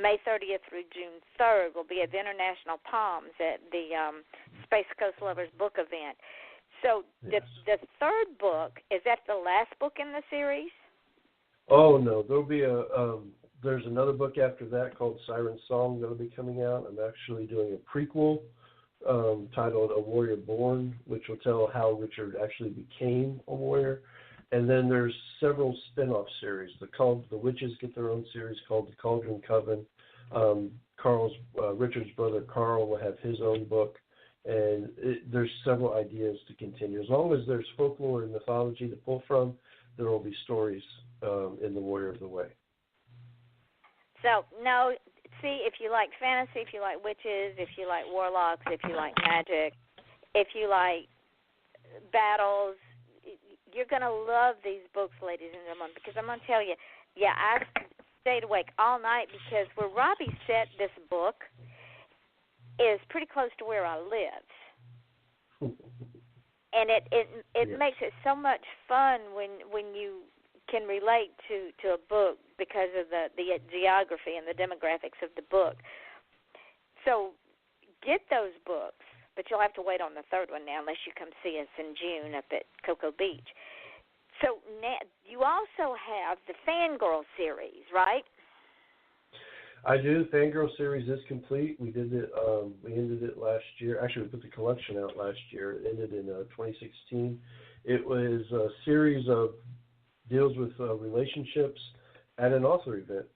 Speaker 5: May 30th through June 3rd. We'll be at the International Palms at the Space Coast Lovers book event. So yes. The third book, is that the last book in the series?
Speaker 6: Oh, no. There'll be there's another book after that called Siren Song that'll be coming out. I'm actually doing a prequel titled A Warrior Born, which will tell how Richard actually became a warrior. And then there's several spin-off series. The witches get their own series called The Cauldron Coven. Richard's brother Carl will have his own book. And there's several ideas to continue. As long as there's folklore and mythology to pull from, there will be stories in The Warrior of the Way.
Speaker 5: So, no, see, if you like fantasy, if you like witches, if you like warlocks, if you like magic, if you like battles, you're going to love these books, ladies and gentlemen, because I'm going to tell you, I stayed awake all night because where Robbie set this book is pretty close to where I live. And it makes it so much fun when you can relate to a book because of the geography and the demographics of the book. So get those books, but you'll have to wait on the third one now unless you come see us in June up at Cocoa Beach. So now, you also have the Fangirl series, right?
Speaker 6: I do. The Fangirl series is complete. We did it. We ended it last year. Actually, we put the collection out last year. It ended in 2016. It was a series of deals with relationships at an author event.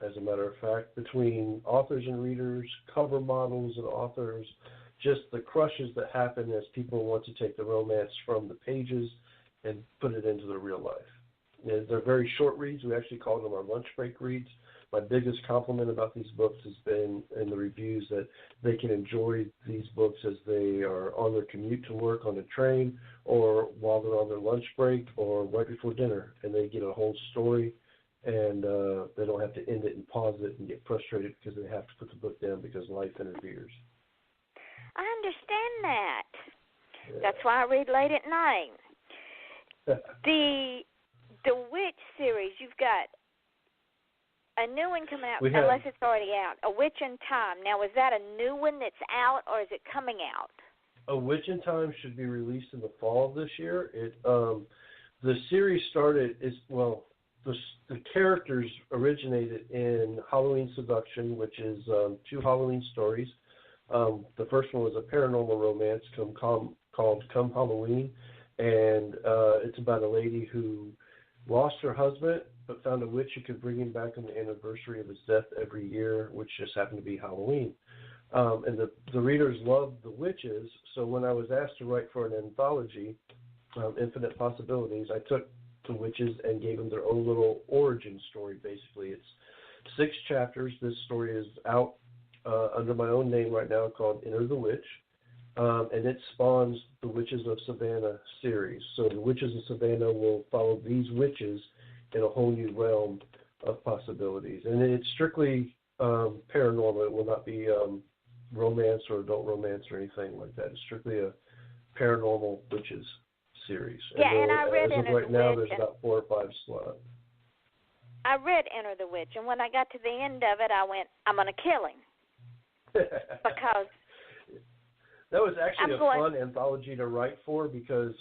Speaker 6: As a matter of fact, between authors and readers, cover models and authors, just the crushes that happen as people want to take the romance from the pages and put it into their real life. And they're very short reads. We actually call them our lunch break reads. My biggest compliment about these books has been in the reviews that they can enjoy these books as they are on their commute to work on the train or while they're on their lunch break or right before dinner, and they get a whole story, and they don't have to end it and pause it and get frustrated because they have to put the book down because life interferes.
Speaker 5: I understand that. Yeah. That's why I read late at night. The Witch series, you've got a new one coming out, unless it's already out. A Witch in Time. Now, is that a new one that's out, or is it coming out?
Speaker 6: A Witch in Time should be released in the fall of this year. The series started the characters originated in Halloween Seduction, which is 2 Halloween stories. The first one was a paranormal romance called Come Halloween, and it's about a lady who lost her husband but found a witch who could bring him back on the anniversary of his death every year, which just happened to be Halloween. And the readers loved the witches, so when I was asked to write for an anthology, Infinite Possibilities, I took the witches and gave them their own little origin story, basically. It's 6 chapters. This story is out under my own name right now called Enter the Witch, and it spawns the Witches of Savannah series. So the Witches of Savannah will follow these witches in a whole new realm of possibilities. And it's strictly paranormal. It will not be romance or adult romance or anything like that. It's strictly a paranormal witches series.
Speaker 5: Yeah, and I read Enter the Witch.
Speaker 6: Right now, there's about 4 or 5 slots.
Speaker 5: I read Enter the Witch, and when I got to the end of it, I went, I'm going to kill him. Because
Speaker 6: that was actually a fun anthology to write for because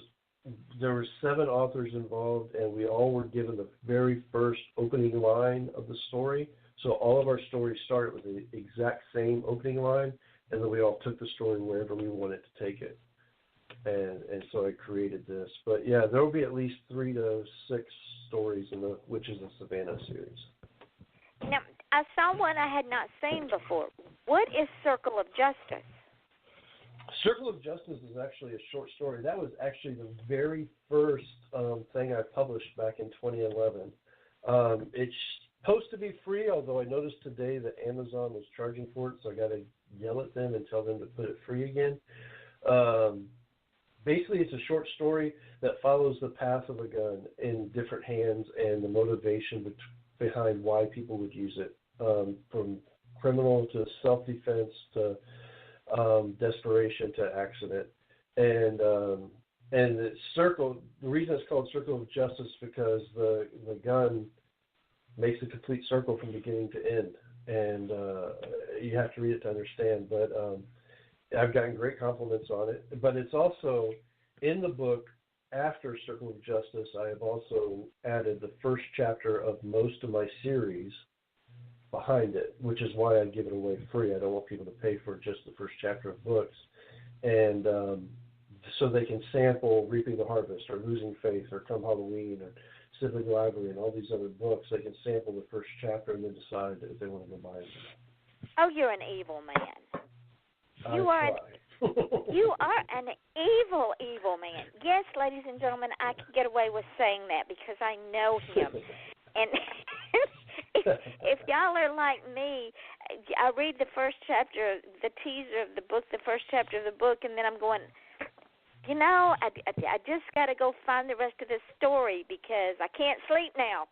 Speaker 6: there were 7 authors involved, and we all were given the very first opening line of the story. So all of our stories started with the exact same opening line, and then we all took the story wherever we wanted to take it. And so I created this. But, yeah, there will be at least 3 to 6 stories in the Witches of Savannah series.
Speaker 5: Now, I saw one I had not seen before. What is Circle of Justice?
Speaker 6: Circle of Justice is actually a short story. That was actually the very first thing I published back in 2011. It's supposed to be free, although I noticed today that Amazon was charging for it, so I got to yell at them and tell them to put it free again. Basically, it's a short story that follows the path of a gun in different hands and the motivation behind why people would use it, from criminal to self-defense to desperation to accident. And the reason it's called Circle of Justice is because the gun makes a complete circle from beginning to end. And you have to read it to understand. But I've gotten great compliments on it. But it's also in the book, after Circle of Justice, I have also added the first chapter of most of my series behind it, which is why I give it away free. I don't want people to pay for just the first chapter of books. And so they can sample Reaping the Harvest or Losing Faith or Come Halloween or Civic Library and all these other books. They can sample the first chapter and then decide if they want to go buy it.
Speaker 5: Oh, you're an evil man. You are an evil, evil man. Yes, ladies and gentlemen, I can get away with saying that because I know him. And if y'all are like me, I read the first chapter, the teaser of the book, the first chapter of the book, and then I'm going, You know, I just got to go find the rest of this story because I can't sleep now.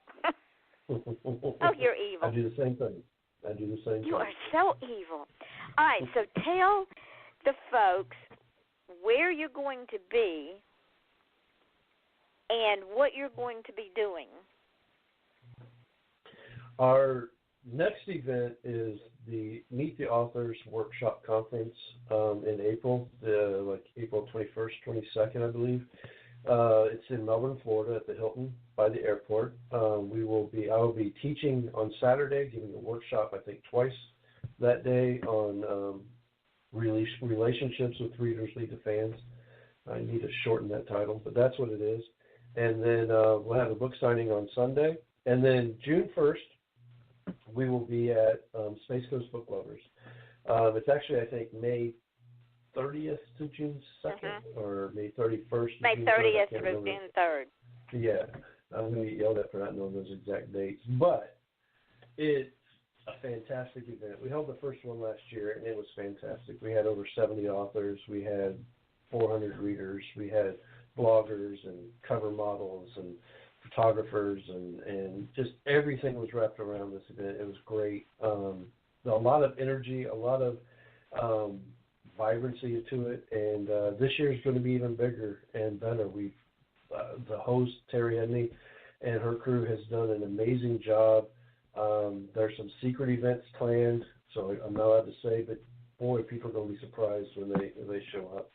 Speaker 5: Oh, you're evil.
Speaker 6: I do the same thing.
Speaker 5: You are so evil. All right, so tell the folks where you're going to be and what you're going to be doing.
Speaker 6: Our next event is the Meet the Authors Workshop Conference in April, like April 21st, 22nd, I believe. It's in Melbourne, Florida, at the Hilton by the airport. I will be teaching on Saturday, giving a workshop, I think, twice that day on relationships with readers lead to fans. I need to shorten that title, but that's what it is. And then we'll have a book signing on Sunday. And then June 1st, we will be at Space Coast Book Lovers. It's actually, I think, May 30th to June 2nd, or May 31st to June 3rd.
Speaker 5: May 30th through June 3rd.
Speaker 6: Yeah, I'm going to get yelled at for not knowing those exact dates. But it's a fantastic event. We held the first one last year, and it was fantastic. We had over 70 authors. We had 400 readers. We had bloggers and cover models and photographers, and just everything was wrapped around this event. It was great. A lot of energy, a lot of vibrancy to it, and this year is going to be even bigger and better. The host, Terry Edney, and her crew has done an amazing job. There's some secret events planned, so I'm not allowed to say, but boy, people are going to be surprised when they show up.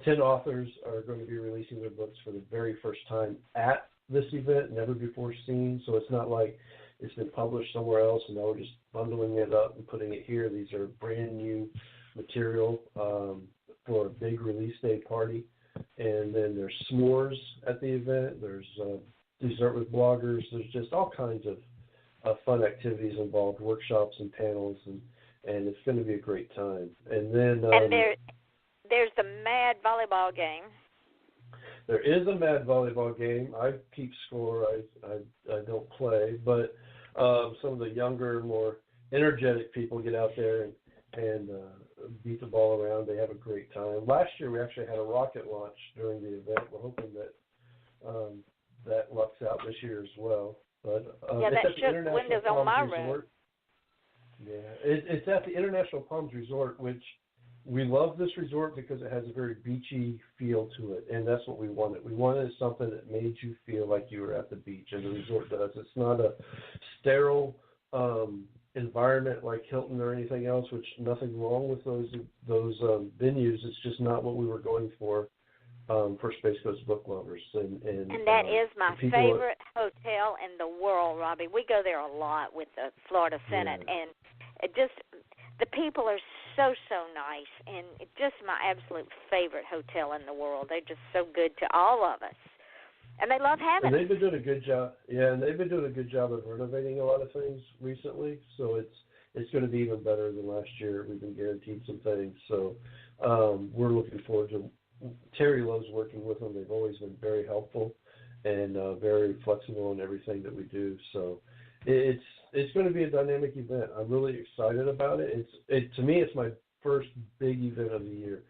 Speaker 6: 10 authors are going to be releasing their books for the very first time at this event, never before seen, so it's not like it's been published somewhere else and now we're just bundling it up and putting it here. These are brand new material for a big release day party. And then there's s'mores at the event. There's dessert with bloggers. There's just all kinds of fun activities involved, workshops and panels, and it's going to be a great time. And then
Speaker 5: there's the Mad Volleyball game.
Speaker 6: There is a Mad Volleyball game. I keep score. I don't play, but some of the younger, more energetic people get out there and beat the ball around. They have a great time. Last year we actually had a rocket launch during the event. We're hoping that that lucks out this year as well. But
Speaker 5: that shook windows on my room.
Speaker 6: Yeah, it's at the International Palms Resort, which we love this resort because it has a very beachy feel to it, and that's what we wanted. We wanted something that made you feel like you were at the beach, and the resort does. It's not a sterile environment like Hilton or anything else, which nothing wrong with those venues. It's just not what we were going for Space Coast Book Lovers. And
Speaker 5: that is my favorite hotel in the world, Robbie. We go there a lot with the Florida Senate, and it just the people are so nice, and it's just my absolute favorite hotel in the world. They're just so good to all of us, and they love having us.
Speaker 6: They've been doing a good job. Yeah, and they've been doing a good job of renovating a lot of things recently, so it's going to be even better than last year. We've been guaranteed some things, so we're looking forward to. Terry loves working with them. They've always been very helpful and very flexible in everything that we do. So it's going to be a dynamic event. I'm really excited about it. To me, it's my first big event of the year,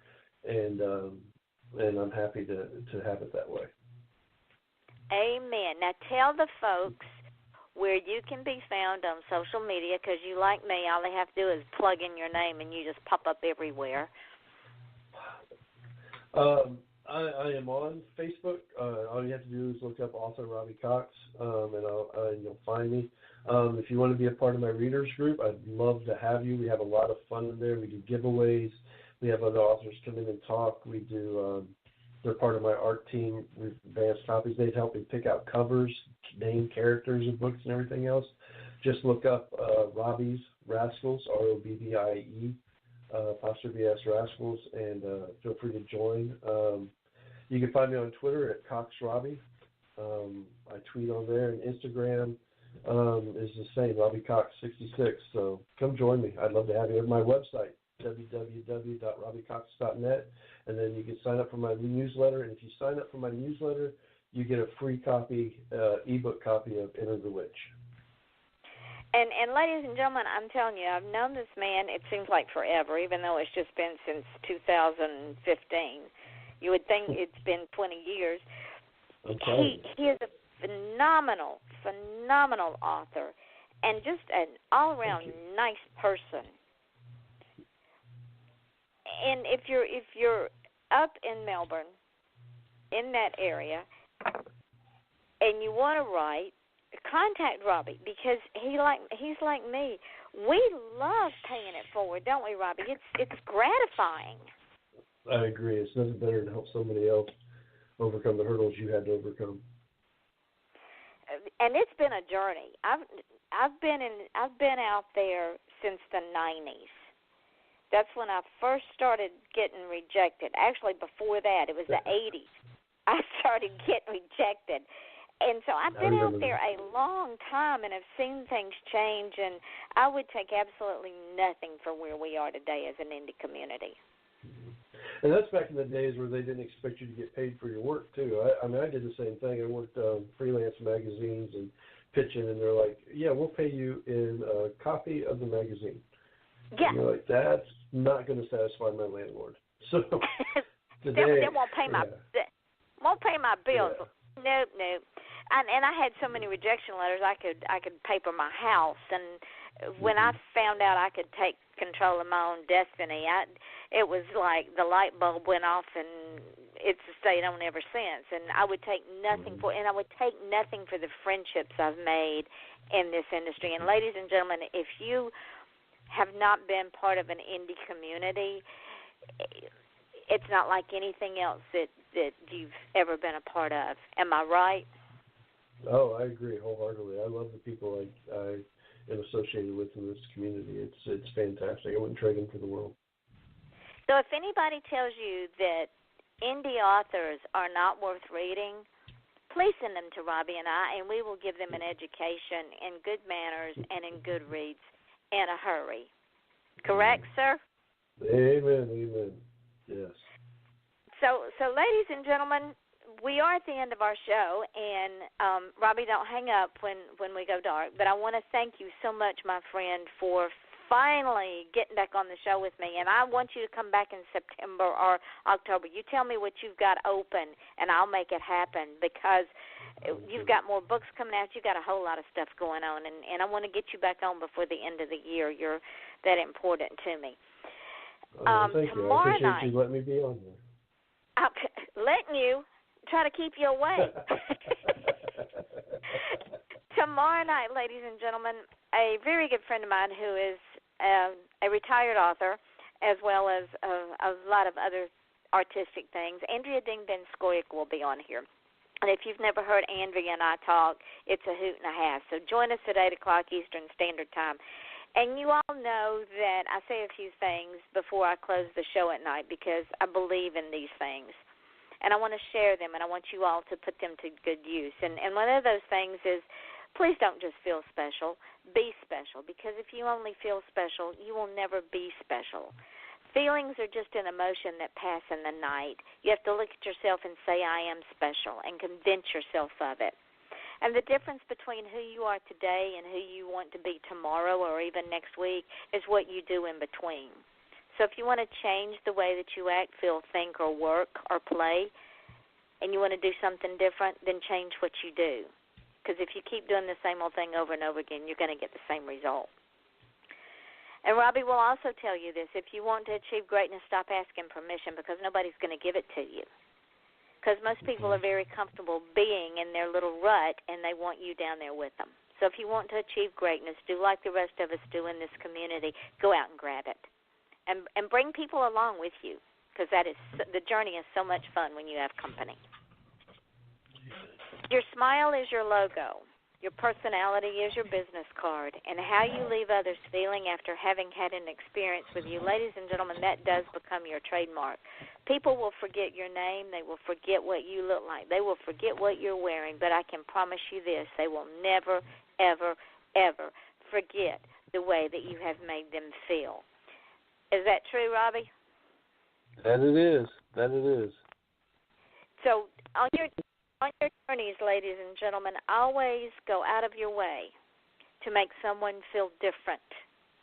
Speaker 6: and I'm happy to have it that way.
Speaker 5: Amen. Now tell the folks where you can be found on social media, because you, like me, all they have to do is plug in your name and you just pop up everywhere.
Speaker 6: I am on Facebook. All you have to do is look up author Robbie Cox, and you'll find me. If you want to be a part of my readers group, I'd love to have you. We have a lot of fun in there. We do giveaways. We have other authors come in and talk. We do. They're part of my art team. We've advanced copies. They help me pick out covers, name characters of books, and everything else. Just look up Robbie's Rascals, ROBBIE. _BS Rascals, and feel free to join. You can find me on Twitter at CoxRobbie. I tweet on there, and Instagram is the same, RobbieCox66. So come join me. I'd love to have you at my website, www.robbiecox.net, and then you can sign up for my newsletter. And if you sign up for my newsletter, you get a free copy, ebook copy of Enter the Witch.
Speaker 5: And ladies and gentlemen, I'm telling you, I've known this man, it seems like forever, even though it's just been since 2015. You would think it's been 20 years.
Speaker 6: Okay.
Speaker 5: He is a phenomenal author and just an all-around nice person. And if you're up in Melbourne, in that area, and you want to write, contact Robbie, because he's like me. We love paying it forward, don't we, Robbie? It's gratifying.
Speaker 6: I agree. It's nothing better to help somebody else overcome the hurdles you had to overcome.
Speaker 5: And it's been a journey. I've been out there since the 90s. That's when I first started getting rejected. Actually, before that, it was the 80s. I started getting rejected. And so I've been out there a long time and have seen things change, and I would take absolutely nothing for where we are today as an indie community.
Speaker 6: And that's back in the days where they didn't expect you to get paid for your work, too. I mean, I did the same thing. I worked freelance magazines and pitching, and they're like, yeah, we'll pay you in a copy of the magazine.
Speaker 5: Yeah.
Speaker 6: And you're like, that's not going to satisfy my landlord. So today,
Speaker 5: they won't pay my bills.
Speaker 6: Yeah.
Speaker 5: Nope. And I had so many rejection letters. I could paper my house, and when I found out I could take control of my own destiny, it was like the light bulb went off, and it's stayed on ever since. And I would take nothing for the friendships I've made in this industry. And ladies and gentlemen, if you have not been part of an indie community, it's not like anything else that you've ever been a part of. Am I right?
Speaker 6: Oh, I agree wholeheartedly. I love the people I am associated with in this community. It's fantastic. I wouldn't trade them for the world.
Speaker 5: So if anybody tells you that indie authors are not worth reading, please send them to Robbie and I, and we will give them an education in good manners and in good reads in a hurry. Correct, sir?
Speaker 6: Amen. Yes.
Speaker 5: So ladies and gentlemen, we are at the end of our show, and Robbie, don't hang up when we go dark, but I want to thank you so much, my friend, for finally getting back on the show with me, and I want you to come back in September or October. You tell me what you've got open, and I'll make it happen, because you've got more books coming out. You've got a whole lot of stuff going on, and I want to get you back on before the end of the year. You're that important to me.
Speaker 6: Thank you. I appreciate you letting me be on there.
Speaker 5: Letting you. Try to keep you away. Tomorrow night, ladies and gentlemen, a very good friend of mine who is a retired author, as well as a lot of other artistic things, Andrea Ding-Ben-Skoyak will be on here. And if you've never heard Andrea and I talk, it's a hoot and a half. So join us at 8 o'clock Eastern Standard Time. And you all know that I say a few things before I close the show at night, because I believe in these things. And I want to share them, and I want you all to put them to good use. And one of those things is, please don't just feel special. Be special, because if you only feel special, you will never be special. Feelings are just an emotion that pass in the night. You have to look at yourself and say, I am special, and convince yourself of it. And the difference between who you are today and who you want to be tomorrow or even next week is what you do in between. So if you want to change the way that you act, feel, think, or work, or play, and you want to do something different, then change what you do. Because if you keep doing the same old thing over and over again, you're going to get the same result. And Robbie will also tell you this. If you want to achieve greatness, stop asking permission, because nobody's going to give it to you. Because most people are very comfortable being in their little rut, and they want you down there with them. So if you want to achieve greatness, do like the rest of us do in this community. Go out and grab it. And bring people along with you, because the journey is so much fun when you have company. Your smile is your logo. Your personality is your business card. And how you leave others feeling after having had an experience with you, ladies and gentlemen, that does become your trademark. People will forget your name. They will forget what you look like. They will forget what you're wearing. But I can promise you this, they will never, ever, ever forget the way that you have made them feel. Is that true, Robbie?
Speaker 6: That it is.
Speaker 5: So on your journeys, ladies and gentlemen, always go out of your way to make someone feel different,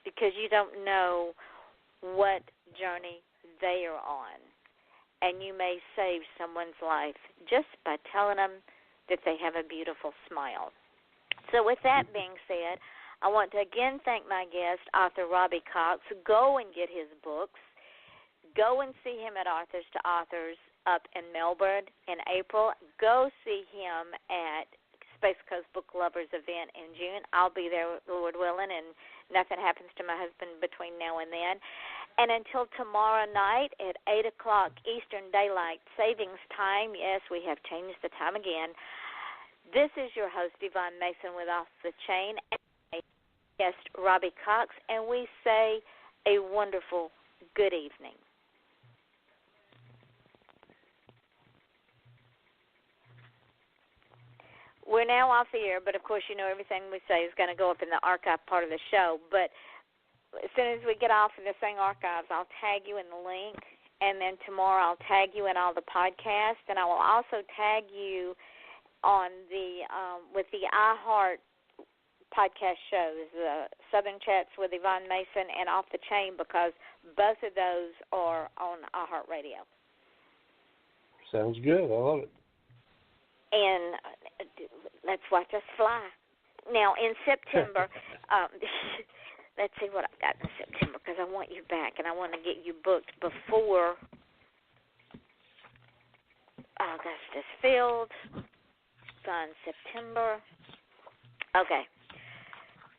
Speaker 5: because you don't know what journey they are on. and you may save someone's life just by telling them that they have a beautiful smile. So with that being said, I want to again thank my guest, author Robbie Cox. Go and get his books. Go and see him at Authors to Authors up in Melbourne in April. Go see him at Space Coast Book Lovers event in June. I'll be there, Lord willing, and nothing happens to my husband between now and then. And until tomorrow night at 8 o'clock Eastern Daylight Savings Time, yes, we have changed the time again, this is your host, Yvonne Mason, with Off the Chain, and my guest, Robbie Cox, and we say a wonderful good evening. We're now off the air, but of course you know everything we say is going to go up in the archive part of the show. But as soon as we get off in the thing archives, I'll tag you in the link, and then tomorrow I'll tag you in all the podcasts, and I will also tag you on the with the iHeart podcast shows, the Southern Chats with Yvonne Mason and Off the Chain, because both of those are on iHeart Radio.
Speaker 6: Sounds good. I love it.
Speaker 5: And let's watch us fly. Now, in September, let's see what I've got in September, because I want you back, and I want to get you booked before Augustus Field. On September. Okay.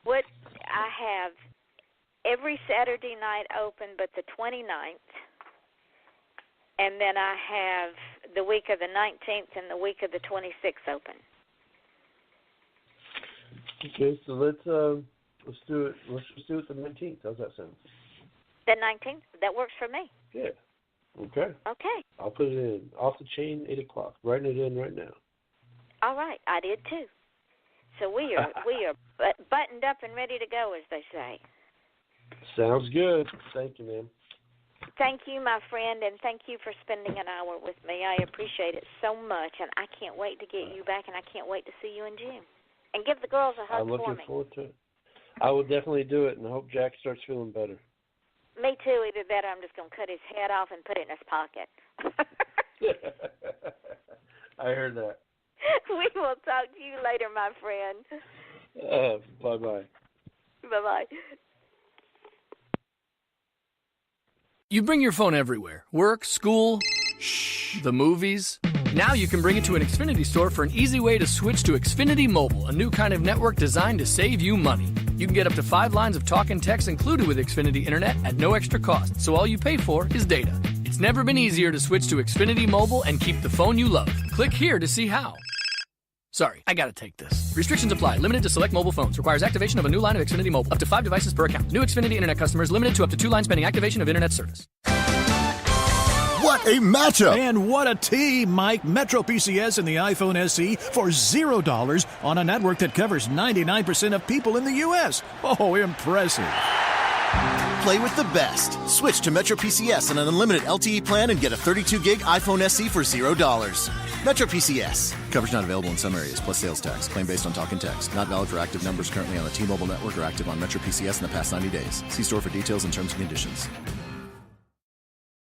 Speaker 5: What I have every Saturday night open but the 29th, and then I have the week of the 19th and the week of the 26th open.
Speaker 6: Okay, so let's do it. Let's just do it the 19th. How's that sound?
Speaker 5: The 19th? That works for me.
Speaker 6: Yeah. Okay.
Speaker 5: Okay.
Speaker 6: I'll put it in. Off the Chain, 8 o'clock. Writing it in right now.
Speaker 5: All right, I did too. So we are buttoned up and ready to go, as they say.
Speaker 6: Sounds good. Thank you, ma'am.
Speaker 5: Thank you, my friend, and thank you for spending an hour with me. I appreciate it so much, and I can't wait to get you back, and I can't wait to see you in June. And give the girls a hug for me.
Speaker 6: I'm looking forward to it. I will definitely do it, and I hope Jack starts feeling better.
Speaker 5: Me too. Either that or I'm just going to cut his head off and put it in his pocket.
Speaker 6: I heard that.
Speaker 5: We will talk to you later, my friend.
Speaker 6: Bye-bye.
Speaker 5: Bye-bye.
Speaker 12: You bring your phone everywhere. Work, school, the movies. Now you can bring it to an Xfinity store for an easy way to switch to Xfinity Mobile, a new kind of network designed to save you money. You can get up to 5 lines of talk and text included with Xfinity Internet at no extra cost, so all you pay for is data. It's never been easier to switch to Xfinity Mobile and keep the phone you love. Click here to see how. Sorry, I gotta take this. Restrictions apply. Limited to select mobile phones. Requires activation of a new line of Xfinity Mobile. Up to 5 devices per account. New Xfinity Internet customers limited to up to 2 lines pending activation of Internet service.
Speaker 2: What a matchup! And what a team, Mike. Metro PCS and the iPhone SE for $0 on a network that covers 99% of people in the U.S. Oh, impressive.
Speaker 1: Play with the best. Switch to Metro PCS and an unlimited LTE plan and get a 32-gig iPhone SE for $0. Metro PCS. Coverage not available in some areas, plus sales tax. Claim based on talk and text. Not valid for active numbers currently on the T-Mobile network or active on Metro PCS in the past 90 days. See store for details and terms and conditions.